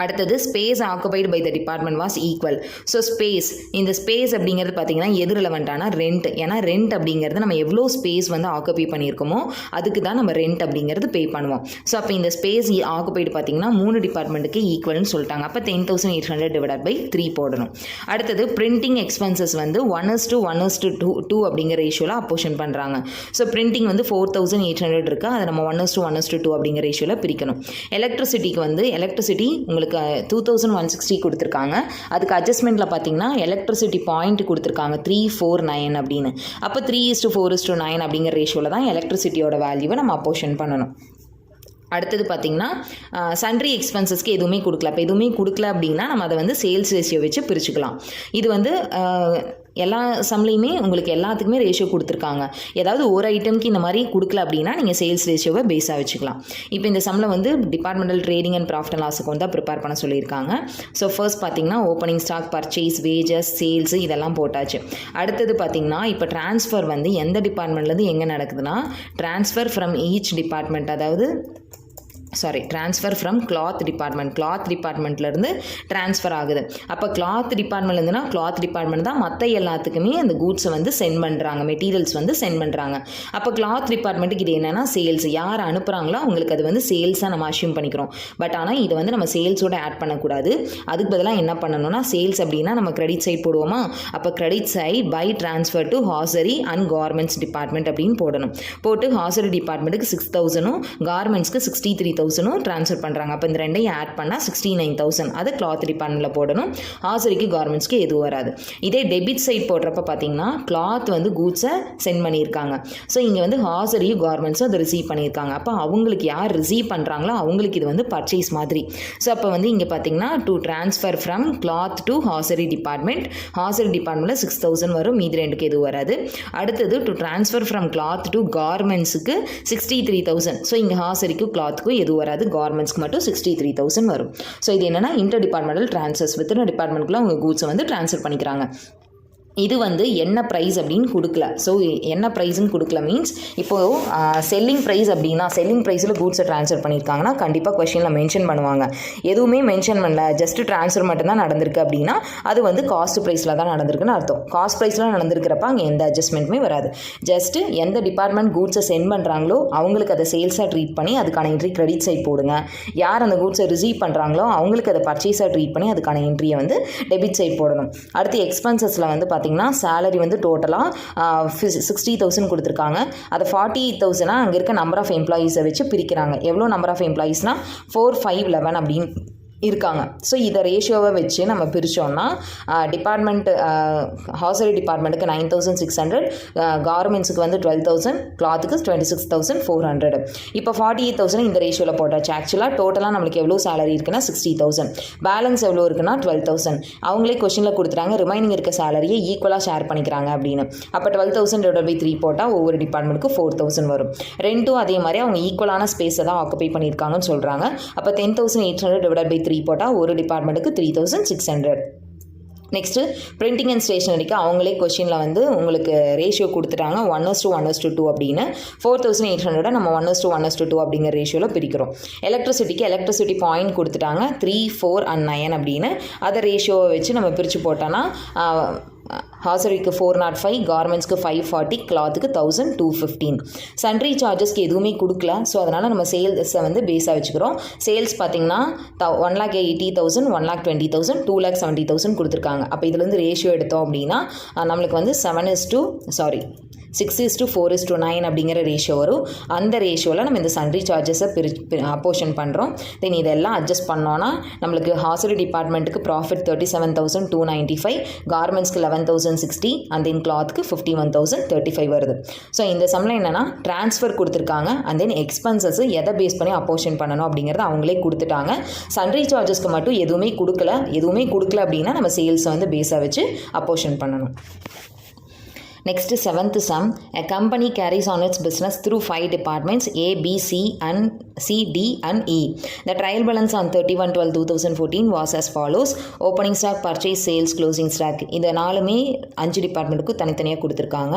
அடுத்தது space occupied by the department was equal. So space, இந்த ஸ்பேஸ் அப்படிங்கிறது பார்த்திங்கன்னா எது ரிலவெண்ட்டான ரெண்ட். ஏன்னா ரெண்ட் அப்படிங்கிறது நம்ம எவ்வளோ ஸ்பேஸ் வந்து ஆக்குபை பண்ணியிருக்கோமோ அதுக்கு தான் நம்ம ரெண்ட் அப்படிங்கிறது பே பண்ணுவோம். ஸோ அப்போ இந்த ஸ்பேஸ் ஆக்குபைடு பார்த்திங்கன்னா 3 டிபார்ட்மெண்ட்டுக்கு ஈக்குவல்னு சொல்லிட்டாங்க. அப்போ 10,800 டிவைடட் பை 3 போடணும். அடுத்தது பிரிண்டிங் எக்ஸ்பென்சஸ் வந்து 1:1:2 அப்படிங்கிற ரேஷியோவில் அப்போஷன் பண்ணுறாங்க. ஸோ பிரிண்டிங் வந்து 4,800 இருக்குது, அதை நம்ம 1:1:2 அப்படிங்கிற ரேஷியோவில் பிரிக்கணும். எலக்ட்ரிசிட்டிக்கு வந்து எலக்ட்ரிசிட்டி உங்களுக்கு 2,160 கொடுத்துருக்காங்க. அதுக்கு அட்ஜஸ்ட்மெண்ட்டில் பார்த்தீங்கன்னா எலக்ட்ரிசிட்டி பாயிண்ட் கொடுத்துருக்காங்க 349 அப்படின்னு. அப்போ 3:4:9 அப்படிங்கிற ரேஷியோவில் தான் எலக்ட்ரிசிட்டியோட வேல்யூவை நம்ம அப்போஷன் பண்ணணும். அடுத்தது பார்த்திங்கன்னா சன்ட்ரி எக்ஸ்பென்சஸ்க்கு எதுவுமே கொடுக்கல. அப்போ எதுவுமே கொடுக்கல அப்படின்னா நம்ம அதை வந்து சேல்ஸ் ரேஷியோ வச்சு பிரிச்சுக்கலாம். இது வந்து எல்லா சம்லையுமே உங்களுக்கு எல்லாத்துக்குமே ரேஷியோ கொடுத்துருக்காங்க. ஏதாவது ஒரு ஐட்டம்க்கு இந்த மாதிரி கொடுக்கல அப்படின்னா நீங்கள் சேல்ஸ் ரேஷியோவை பேஸாக வச்சுக்கலாம். இப்போ இந்த சம்மில் வந்து departmental trading and profit and லாஸுக்கு வந்து ப்ரிப்பேர் பண்ண சொல்லியிருக்காங்க. ஸோ ஃபர்ஸ்ட் பார்த்திங்கன்னா opening stock, purchase, wages, sales இதெல்லாம் போட்டாச்சு. அடுத்தது பார்த்திங்கன்னா இப்போ ட்ரான்ஸ்ஃபர் வந்து எந்த டிபார்ட்மெண்ட்லேருந்து எங்கே நடக்குதுன்னா ட்ரான்ஸ்ஃபர் ஃப்ரம் ஈச் டிபார்ட்மெண்ட், அதாவது ட்ரான்ஸ்ஃபர் ஃப்ரம் கிளாத் டிபார்ட்மெண்ட்லேருந்து ட்ரான்ஸ்ஃபர் ஆகுது. அப்போ கிளாத் டிபார்ட்மெண்ட்லேருந்துனா கிளாத் டிபார்ட்மெண்ட் தான் மற்ற எல்லாத்துக்குமே அந்த கூட்ஸை வந்து சென்ட் பண்ணுறாங்க, மெட்டீரியல்ஸ் வந்து சென்ட் பண்ணுறாங்க. அப்போ கிளாத் டிபார்ட்மெண்ட்டுக்கு இது என்னென்னா சேல்ஸ், யார் அனுப்புகிறாங்களோ அவங்களுக்கு அது வந்து சேல்ஸாக நம்ம அஷ்யூம் பண்ணிக்கிறோம். பட் ஆனால் இதை வந்து நம்ம சேல்ஸோட ஆட் பண்ணக்கூடாது. அதுக்கு பதிலாக என்ன பண்ணணும்னா சேல்ஸ் அப்படின்னா நம்ம கிரெடிட் சைட் போடுவோமா, அப்போ credit side by transfer to hosiery and garments department அப்படின்னு போடணும். போட்டு ஹாசரி டிபார்ட்மெண்ட்டுக்கு 6,000, கார்மெண்ட்ஸ்க்கு 63,000 ட்ரான்ஸ்ஃபர் பண்ணுறாங்க. அப்போ இந்த ரெண்டையும் ஆட் பண்ணால் 69,000. அது கிளாத் டிபார்ட்மெண்ட்டில் போடணும். ஹாசரிக்கு கார்மெண்ட்ஸ்க்கு எதுவும் வராது. இதே டெபிட் சைட் போடுறப்ப பார்த்தீங்கன்னா கிளாத் வந்து கூட்ஸை சென்ட் பண்ணியிருக்காங்க. ஸோ இங்கே வந்து ஹாசரியும் கார்மெண்ட்ஸும் அதை ரிசீவ் பண்ணியிருக்காங்க. அப்போ அவங்களுக்கு யார் ரிசீவ் பண்ணுறாங்களோ அவங்களுக்கு இது வந்து பர்ச்சேஸ் மாதிரி. ஸோ அப்போ வந்து இங்கே பார்த்தீங்கன்னா to transfer from cloth to hosiery டிபார்ட்மெண்ட்டில் 6,000 வரும், மீதி ரெண்டுக்கு எதுவும் வராது. அடுத்தது to transfer from cloth to கார்மெண்ட்ஸுக்கு 63,000. ஸோ இங்கே ஹாசரிக்கும் கிளாத்துக்கும் எதுவும் வராது, கார்மெண்ட்ஸ்க்கு மட்டும் 63,000 வரும். ஸோ இது என்னென்னா இன்டர் டிபார்ட்மெண்டல் ட்ரான்ஸ்ஃபர்ஸ், வித்தின் டிபார்ட்மெண்ட்குள்ளே அவங்க கூட்ஸை வந்து ட்ரான்ஸ்ஃபர் பண்ணிக்கிறாங்க. இது வந்து என்ன ப்ரைஸ் அப்படின்னு கொடுக்கல. ஸோ என்ன ப்ரைஸ்ன்னு கொடுக்கல மீன்ஸ் இப்போது செல்லிங் ப்ரைஸ் அப்படின்னா செல்லிங் ப்ரைஸில் கூட்ஸை ட்ரான்ஸ்ஃபர் பண்ணியிருக்காங்கன்னா கண்டிப்பாக கொஷனில் மென்ஷன் பண்ணுவாங்க. எதுவுமே மென்ஷன் பண்ணல, ஜஸ்ட் ட்ரான்ஸ்ஃபர் மட்டும்தான் நடந்திருக்கு அப்படின்னா அது வந்து காஸ்ட் ப்ரைஸில் தான் நடந்திருக்குன்னு அர்த்தம். காஸ்ட் ப்ரைஸில் நடந்திருக்கிறப்ப அங்கே எந்த அட்ஜஸ்ட்மெண்ட்டுமே வராது. ஜஸ்ட்டு எந்த டிபார்ட்மெண்ட் கூட்ஸை சென்ட் பண்ணுறாங்களோ அவங்களுக்கு அதை சேல்ஸாக ட்ரீட் பண்ணி அதுக்கான என்ட்ரி கிரெடிட் சைட் போடுங்க. யார் அந்த கூட்ஸை ரிசீவ் பண்ணுறாங்களோ அவங்களுக்கு அதை பர்ச்சேஸாக ட்ரீட் பண்ணி அதுக்கான என்ட்ரியை வந்து டெபிட் சைட் போடணும். அடுத்து எக்ஸ்பென்சஸில் வந்து பார்த்தீங்கன்னா சேலரி வந்து டோட்டலாக 60,000 கொடுத்துருக்காங்க. அதை 48,000 அங்கே இருக்க நம்பர் ஆஃப் எம்ப்ளாயீஸை வச்சு பிரிக்கிறாங்க. எவ்வளோ நம்பர் ஆஃப் எம்ப்ளாயீஸ்னால் 4, 5, 11 அப்படின்னு இருக்காங்க. ஸோ இதை ரேஷியோவை வச்சு நம்ம பிரித்தோம்னா டிபார்ட்மெண்ட் ஹாசரி டிபார்ட்மெண்ட்டுக்கு 9,600, கார்மெண்ட்ஸுக்கு வந்து 12,000, கிளாத்துக்கு 26,400. இப்போ 48,000 இந்த ரேஷியோவில் போட்டாச்சு. ஆக்சுவலாக டோட்டலாக நம்மளுக்கு எவ்வளோ சேலரி இருக்குன்னா 60,000. பேலன்ஸ் எவ்வளோ இருக்குன்னா 12,000. அவங்களே கொஷனில் கொடுத்துட்டாங்க ரிமைனிங் இருக்க சேலரியை ஈக்குவலாக ஷேர் பண்ணிக்கிறாங்க அப்படின்னு. அப்போ 12,000/3 போட்டால் ஒவ்வொரு டிபார்ட்மெண்ட்டுக்கு 4,000 வரும். ரெண்டும் அதே மாதிரி அவங்க ஈக்குவலான ஸ்பேஸை தான் ஆக்குபை பண்ணியிருக்காங்கன்னு சொல்கிறாங்க. அப்போ 10,800/3 போட்டால் ஒரு டிபார்ட்மெண்ட்டுக்கு 3,600. நெக்ஸ்ட்டு பிரிண்டிங் அண்ட் ஸ்டேஷனரிக்கு அவங்களே கொஷினில் வந்து உங்களுக்கு ரேஷியோ கொடுத்துட்டாங்க 1:1:2 அப்படின்னு. 4,800 நம்ம 1:1:2 அப்படிங்கிற ரேஷியோவில் பிரிக்கிறோம். எலக்ட்ரிசிட்டிக்கு எலக்ட்ரிசிட்டி பாயிண்ட் கொடுத்துட்டாங்க 3, 4 and 9 அப்படின்னு. அதை ரேஷியோவை வச்சு நம்ம பிரித்து போட்டோன்னா ஹாசரிக்கு 405, கார்மெண்ட்ஸ்க்கு 540, கிளாத்துக்கு 1,215. சன்ட்ரி சார்ஜஸ்க்கு எதுவுமே கொடுக்கல. ஸோ அதனால் நம்ம சேல்ஸை வந்து பேஸாக வச்சுக்கிறோம். சேல்ஸ் பார்த்திங்கன்னா 1,80,000, 1,20,000, 2,70,000 கொடுத்துருக்காங்க. அப்போ இதுலேருந்து ரேஷியோ எடுத்தோம் அப்படின்னா நம்மளுக்கு வந்து 6:4:9 அப்படிங்கிற ரேஷியோ வரும். அந்த ரேஷியோவில் நம்ம இந்த சன்ட்ரி சார்ஜஸை அப்போர்ஷன் பண்ணுறோம். தென் இதெல்லாம் அட்ஜஸ்ட் பண்ணோன்னா நம்மளுக்கு ஹாஸ்டல் டிபார்ட்மெண்ட்டுக்கு ப்ராஃபிட் 37,295, கார்மெண்ட்ஸ்க்கு 11,060 அண்ட் தென் கிளாத்துக்கு 51,035 வருது. ஸோ இந்த சம்மில் என்னென்னா ட்ரான்ஸ்ஃபர் கொடுத்துருக்காங்க அண்ட் தென் எக்ஸ்பென்சஸ் எதை பேஸ் பண்ணி அப்போர்ஷன் பண்ணணும் அப்படிங்கிறத அவங்களே கொடுத்துட்டாங்க. சன்ட்ரி சார்ஜஸ்க்கு மட்டும் எதுவுமே கொடுக்கல அப்படின்னா நம்ம சேல்ஸை வந்து பேஸாக வச்சு அப்போர்ஷன் பண்ணணும். Next, 7th sum. A company carries on its business through 5 departments A, B, C, D and E. The trial balance on 31/12/2014 was as follows. Opening stock, purchase, sales, closing stock. இந்த நாலுமே 5 டிபார்ட்மெண்ட்டுக்கு தனித்தனியாக கொடுத்துருக்காங்க.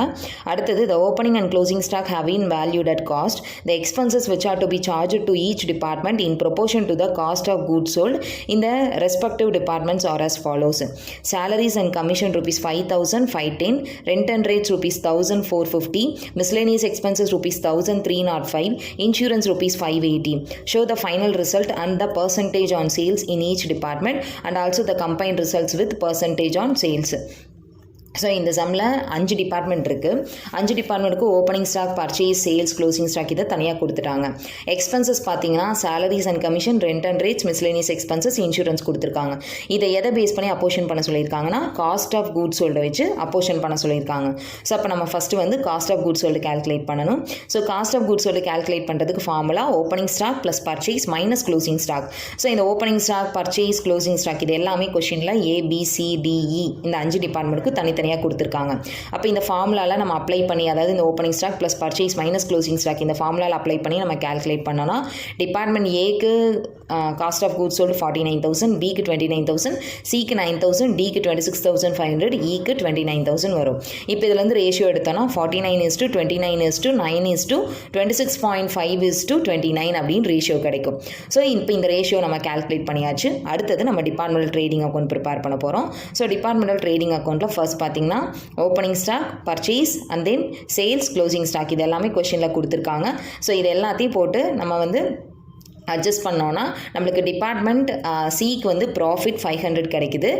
அடுத்தது the opening and closing stock have been valued at cost. The expenses which are to be charged to each department in proportion to the cost of goods sold in the respective departments are as follows. Salaries and commission rupees 5,000, 510. Rent and rupees 1,450, miscellaneous expenses rupees 1,305, insurance rupees 580. Show the final result and the percentage on sales in each department and also the combined results with percentage on sales. So இந்த சம்மில் 5 department இருக்குது. 5 டிபார்ட்மெண்ட்டுக்கு opening stock, purchase, sales, closing stock இதை தனியாக கொடுத்துட்டாங்க. Expenses பார்த்தீங்கன்னா salaries and commission, rent and rates, miscellaneous expenses, insurance கொடுத்துருக்காங்க. இதை எதை பேஸ் பண்ணி அப்போர்ஷன் பண்ண சொல்லியிருக்காங்கன்னா காஸ்ட் ஆஃப் கூட்ஸ் சோல்டை வச்சு அப்போர்ஷன் பண்ண சொல்லியிருக்காங்க. ஸோ அப்போ நம்ம ஃபஸ்ட்டு வந்து cost of goods sold calculate பண்ணணும். So cost of goods sold calculate பண்ணுறதுக்கு formula opening stock plus purchase minus closing stock. So இந்த opening stock, purchase, closing stock இது எல்லாமே கொஷினில் ABCDE இந்த 5 டிபார்ட்மெண்ட்டுக்கு தனித்தனியாக கொடுத்துருக்காங்க. அப்போ இந்த ஃபார்முலாவில் நம்ம அப்ளை பண்ணி, அதாவது இந்த opening stock plus purchase minus closing stock இந்த ஃபார்முலாவில் அப்ளை பண்ணி நம்ம கேல்குலேட் பண்ணோன்னா டிபார்ட்மெண்ட் ஏக்கு காஸ்ட் ஆஃப் கூட்ஸ் சோல்டு 49,000, பிக்கு 29,000, சிக்கு 9,000, டிக்கு 26,500, ஈக்கு 29,000 வரும். இப்போ இதுலேருந்து ரேஷியோ எடுத்தோன்னா 49:29:9:26.5:29 அப்படின்னு ரேஷியோ கிடைக்கும். ஸோ இப்போ இந்த ரேஷியோ நம்ம கேல்குலேட் பண்ணியாச்சு. அடுத்தது நம்ம டிபார்ட்மெண்டல் ட்ரேடிங் அக்கௌண்ட் ப்ரிப்பேர் பண்ண போகிறோம். ஸோ டிபார்ட்மெண்டல் ட்ரேடிங் அக்கௌண்ட்டில் ஃபர்ஸ்ட் பார்த்தீங்கன்னா opening stock, purchase and then sales, closing stock இது எல்லாமே கொஷினில் கொடுத்துருக்காங்க. ஸோ இது எல்லாத்தையும் போட்டு நம்ம வந்து அட்ஜஸ்ட் பண்ணோன்னா நம்மளுக்கு டிபார்ட்மெண்ட் சிக்கு வந்து ப்ராஃபிட் 500 கிடைக்குது.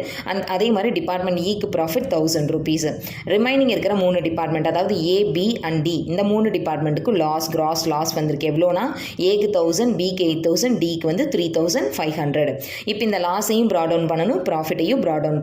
அதே மாதிரி டிபார்ட்மெண்ட் இக்கு ப்ராஃபிட் 1,000 rupees. ரிமைனிங் இருக்கிற 3 டிபார்ட்மெண்ட், அதாவது A, B and D இந்த 3 டிபார்ட்மெண்ட்டுக்கு கிராஸ் லாஸ் வந்திருக்கு. எவ்வளோனா ஏக்கு 1,000, பிக்கு 8,000, டிக்கு வந்து 3,500. இப்போ இந்த லாஸையும் ப்ராட் டவுன் பண்ணணும், ப்ராஃபிட்டையும் ப்ராட் டவுன்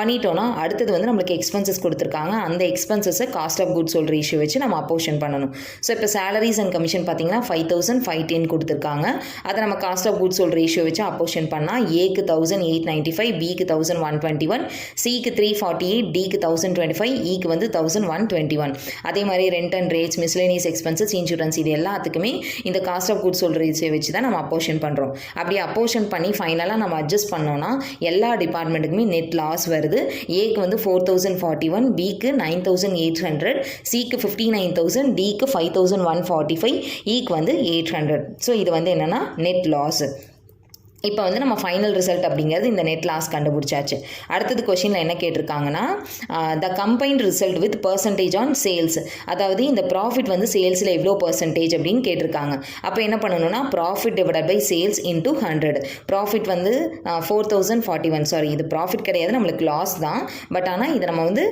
பண்ணிட்டோன்னா அடுத்தது வந்து நம்மளுக்கு எக்ஸ்பென்சஸ் கொடுத்துருக்காங்க. அந்த எக்ஸ்பென்சஸை cost of goods sold ratio வச்சு நம்ம அப்போர்ஷன் பண்ணணும். ஸோ இப்போ சேலரிஸ் அண்ட் கமிஷன் பார்த்தீங்கன்னா 5,000, 510 கொடுத்துருக்காங்க. அதை நம்ம cost of goods sold ratio வச்சு அப்போர்ஷன் பண்ணால் ஏக்கு 1,895, பிக்கு 1,121, சிக்கு 348, டிக்கு 1,025, ஈக்கு வந்து 1,121. அதே மாதிரி rent and rates, miscellaneous expenses, insurance இது எல்லாத்துக்குமே இந்த cost of goods sold ratio வச்சு தான் நம்ம அப்போர்ஷன் பண்ணுறோம். அப்படி அப்போர்ஷன் பண்ணி ஃபைனலாக நம்ம அட்ஜஸ்ட் பண்ணோன்னா எல்லா டிபார்ட்மெண்ட்டுக்குமே நெட் லாஸ் வருது. ஏக்கு வந்து 4,041, பிக்கு 9,800, சிக்கு 59,000, டிக்கு 5,145, ஈக்கு வந்து 800. ஸோ இது வந்து என்னென்னா நெட் லாஸ். இப்போ வந்து நம்ம ஃபைனல் ரிசல்ட் அப்படிங்கிறது இந்த நெட் லாஸ் கண்டுபிடிச்சாச்சு. அடுத்தது கொஷினில் என்ன கேட்டிருக்காங்கன்னா the combined result with percentage on sales, அதாவது இந்த ப்ராஃபிட் வந்து சேல்ஸில் எவ்வளோ பர்சன்டேஜ் அப்படின்னு கேட்டிருக்காங்க. அப்போ என்ன பண்ணணும்னா profit divided by sales into 100. Profit வந்து 4,041, சாரி இது ப்ராஃபிட் கிடையாது, நம்மளுக்கு லாஸ் தான். பட் ஆனால் இதை நம்ம வந்து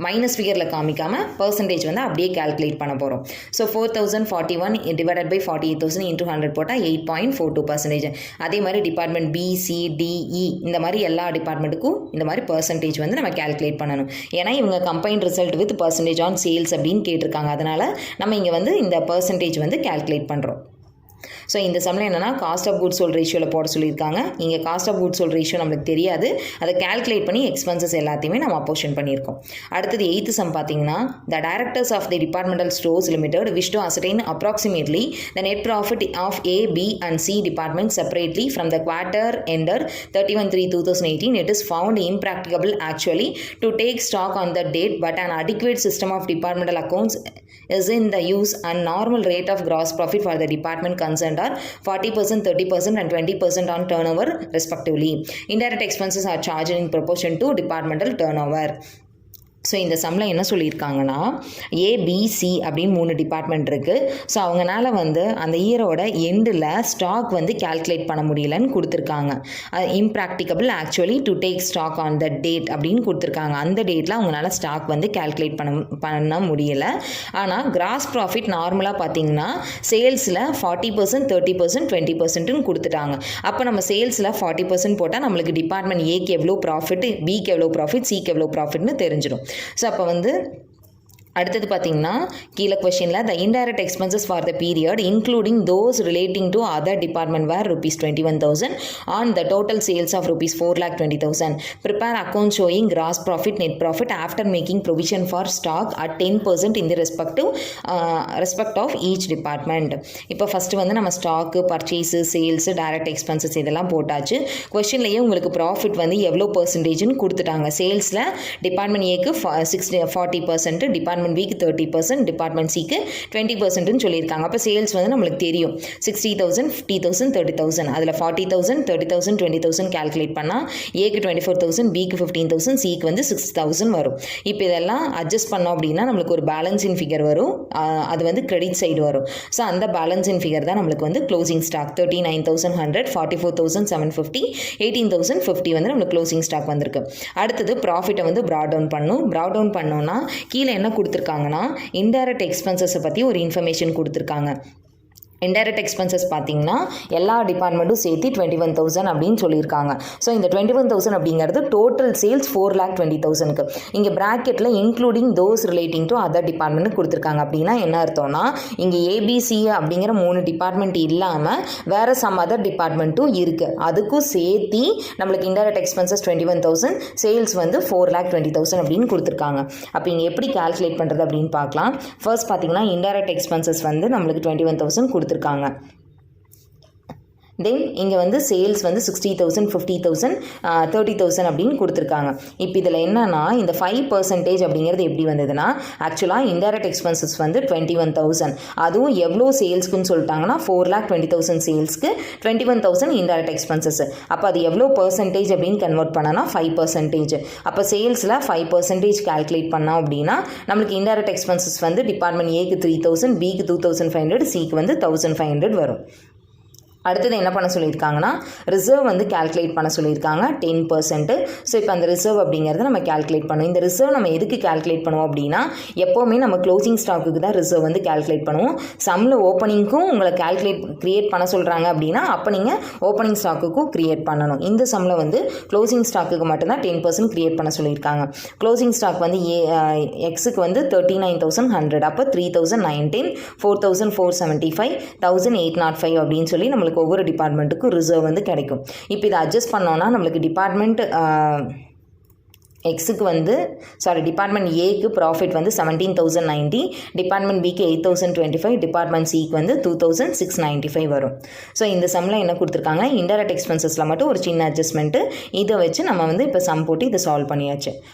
மைனஸ் ஃபிகரில் காமிக்காமல் பர்சன்டேஜ் வந்து அப்படியே கேல்குலேட் பண்ண போகிறோம். ஸோ 4,041 டிவைடட் பை 48,000 இன்டூ 100 போட்டால் 8.42%. அதே மாதிரி department B, C, D, E இந்த மாதிரி எல்லா டிபார்ட்மெண்ட்டுக்கும் இந்த மாதிரி பர்சன்டேஜ் வந்து நம்ம கேல்குலேட் பண்ணணும். ஏன்னா இவங்க combined result with percentage on sales அப்படின்னு கேட்டிருக்காங்க. அதனால் நம்ம இங்கே வந்து இந்த பர்சன்டேஜ் வந்து கேல்குலேட் பண்ணுறோம். ஸோ இந்த சம்மில் என்னென்னா காஸ்ட் ஆஃப் குட்ஸ் சோல்ட் ரேஷியோவில் போட சொல்லியிருக்காங்க. இங்கே cost of goods sold ratio நம்மளுக்கு தெரியாது, அதை கேல்குலேட் பண்ணி எக்ஸ்பென்சஸ் எல்லாத்தையுமே நம்ம அப்போர்ஷன் பண்ணியிருக்கோம். அடுத்தது 8th சம் பார்த்தீங்கன்னா the directors of the departmental stores limited wish to ascertain approximately the net profit of A, B and C department separately from the quarter ended 31/3/2018. It is found impracticable actually to take stock on the date, but an adequate system of departmental accounts is in the use and normal rate of gross profit for the department concerned are 40%, 30% and 20% on turnover respectively. Indirect expenses are charged in proportion to departmental turnover. So இந்த சம்மில் என்ன சொல்லியிருக்காங்கன்னா ABC அப்படின்னு 3 department இருக்குது. So அவங்களால வந்து அந்த இயரோட எண்டில் ஸ்டாக் வந்து கேல்குலேட் பண்ண முடியலன்னு கொடுத்துருக்காங்க. Impracticable actually to take stock on the date அப்படின்னு கொடுத்துருக்காங்க. அந்த டேட்டில் அவங்களால ஸ்டாக் வந்து கேல்குலேட் பண்ண முடியலை. ஆனால் கிராஸ் ப்ராஃபிட் நார்மலாக பார்த்தீங்கன்னா சேல்ஸில் 40%, 30%, 20%ன்னு கொடுத்துட்டாங்க. அப்போ நம்ம சேல்ஸில் 40% போட்டால் நம்மளுக்கு டிபார்ட்மெண்ட் ஏக்கு எவ்வளோ ப்ராஃபிட், பிக்கு எவ்வளோ ப்ராஃபிட், சிக்கு எவ்வளோ ப்ராஃபிட்னு தெரிஞ்சிடும். ஸோ அப்போ வந்து அடுத்தது பார்த்தீங்கன்னா கீழே கொஷினில் the indirect expenses for the period including those relating to other department where ₹21,000 on the total sales of ₹4,20,000. Prepare account showing gross profit, net profit after making provision for stock at 10% in the respect of each department. இப்போ first வந்து நம்ம stock, purchase, sales, direct expenses இதெல்லாம் போட்டாச்சு. கொஷின்லேயே உங்களுக்கு profit வந்து எவ்வளோ பர்சன்டேஜ்னு கொடுத்துட்டாங்க. சேல்ஸில் department ஏக்கு 40%, டிபார்ட்மெண்ட் பிக்கு 30%, டிபார்ட்மெண்ட் சிக்கு 20%ன்னு சொல்லியிருக்காங்க. அப்போ சேல்ஸ் வந்து நம்மளுக்கு தெரியும் 60,000, 50,000, 30,000. அதில் 40,000, 30,000, 20,000 கேல்குலேட் பண்ணால் ஏக்கு 24,000, பிக்கு 15,000, சிக்கு வந்து 6,000 வரும். இப்போ இதெல்லாம் அட்ஜஸ்ட் பண்ணோம் அப்படின்னா நம்மளுக்கு ஒரு பேலன்ஸின் ஃபிகர் வரும். அது வந்து கிரெடிட் சைடு வரும். ஸோ அந்த பேலன்ஸின் ஃபிகர் தான் நம்மளுக்கு வந்து க்ளோசிங் ஸ்டாக் 39,100, 44,750, 18,050 வந்து நம்மளுக்கு க்ளோசிங் ஸ்டாக் வந்திருக்கு. அடுத்தது ப்ராஃபிட்டை வந்து ப்ராட் டவுன் பண்ணும். ப்ராட் டவுன் பண்ணோன்னா கீழே என்ன கொடுத்துருக்காங்கன்னா இன்டைரக்ட் எக்ஸ்பென்சஸை பற்றி ஒரு இன்ஃபர்மேஷன் கொடுத்துருக்காங்க. இன்டைரக்ட் எக்ஸ்பென்சஸ் பார்த்தீங்கன்னா எல்லா டிபார்ட்மெண்ட்டும் சேர்த்து 21,000 அப்படின்னு சொல்லியிருக்காங்க. ஸோ இந்த 21,000 அப்படிங்கிறது டோட்டல் சேல்ஸ் 4,20,000க்கு. இங்கே ப்ராக்கெட்டில் including those relating to other department கொடுத்துருக்காங்க. அப்படின்னா என்ன அர்த்தம்னா இங்கே ஏபிசி அப்படிங்கிற 3 டிபார்ட்மெண்ட் இல்லாமல் வேறு சம் அதர் டிபார்ட்மெண்ட்டும் இருக்குது. அதுக்கும் சேர்த்து நம்மளுக்கு இன்டைரக்ட் எக்ஸ்பென்சஸ் 21,000, சேல்ஸ் வந்து 4,20,000 அப்படின்னு கொடுத்துருக்காங்க. அப்போ இங்கே எப்படி கால்குலேட் பண்ணுறது அப்படின்னு பார்க்கலாம். ஃபர்ஸ்ட் பார்த்தீங்கன்னா இன்டைரக்ட் எக்ஸ்பென்சஸ் வந்து நம்மளுக்கு 21,000 கொடுத்துருக்காங்க. தென் இங்கே வந்து சேல்ஸ் வந்து 60,000, 50,000, 30,000 அப்படின்னு கொடுத்துருக்காங்க. இப்போ இதில் என்னன்னா இந்த 5% அப்படிங்கிறது எப்படி வந்ததுன்னா ஆக்சுவலாக இன்டைரக்ட் எக்ஸ்பென்சஸ் வந்து 21,000, அதுவும் எவ்வளோ சேல்ஸ்க்குன்னு சொல்லிட்டாங்கன்னா 4,20,000 சேல்ஸ்க்கு 21,000 இன்டைரக்ட் எக்ஸ்பென்சஸ். அப்போ அது எவ்வளோ பர்சன்டேஜ் அப்படின்னு கன்வெர்ட் பண்ணனா 5%. அப்போ சேல்ஸில் 5% கால்குலேட் பண்ணோம் அப்படின்னா நம்மளுக்கு இன்டைரக்ட் எக்ஸ்பென்சஸ் வந்து டிபார்ட்மெண்ட் ஏக்கு 3,000, பிக்கு 2,500, சிக்கு வந்து 1,500 வரும். அடுத்தது என்ன பண்ண சொல்லியிருக்காங்கன்னா ரிசர்வ் வந்து கால்குலேட் பண்ண சொல்லியிருக்காங்க 10%. ஸோ இப்போ அந்த ரிசர்வ் அப்படிங்கிறத நம்ம கால்குலேட் பண்ணுவோம். இந்த ரிசர்வ் நம்ம எதுக்கு கால்குலேட் பண்ணுவோம் அப்படின்னா எப்போவுமே நம்ம க்ளோசிங் ஸ்டாக்குக்கு தான் ரிசர்வ் வந்து கால்குலேட் பண்ணுவோம். சம்மில் ஓப்பனிங்க்கும் உங்களை கிரியேட் பண்ண சொல்கிறாங்க அப்படின்னா அப்போ நீங்கள் ஓப்பனிங் ஸ்டாக்குக்கும் கிரியேட் பண்ணணும். இந்த சம்மில் வந்து க்ளோசிங் ஸ்டாக்குக்கு மட்டும்தான் 10% கிரியேட் பண்ண சொல்லியிருக்காங்க. க்ளோசிங் ஸ்டாக் வந்து எக்ஸுக்கு வந்து 39,100, அப்போ 3,019, 4,475, 1,805 அப்படின்னு சொல்லி நம்மளுக்கு ஒவ்வொரு டிபார்ட்மெண்ட்டுக்கும் ரிசர்வ் வந்து கிடைக்கும். இப்போ இதை அட்ஜஸ்ட் பண்ணோன்னா நம்மளுக்கு டிபார்ட்மெண்ட் எக்ஸுக்கு வந்து டிபார்ட்மெண்ட் ஏக்கு ப்ராஃபிட் வந்து 17,090, டிபார்ட்மெண்ட் பிக்கு 8,025, டிபார்ட்மெண்ட் சிக்கு வந்து 2,695 வரும். ஸோ இந்த சம்மில் என்ன கொடுத்துருக்காங்க இன்டைரக்ட் எக்ஸ்பென்சஸில் மட்டும் ஒரு சின்ன அட்ஜஸ்ட்மெண்ட்டு. இதை வச்சு நம்ம வந்து இப்போ சம் போட்டு இதை சால்வ் பண்ணியாச்சு.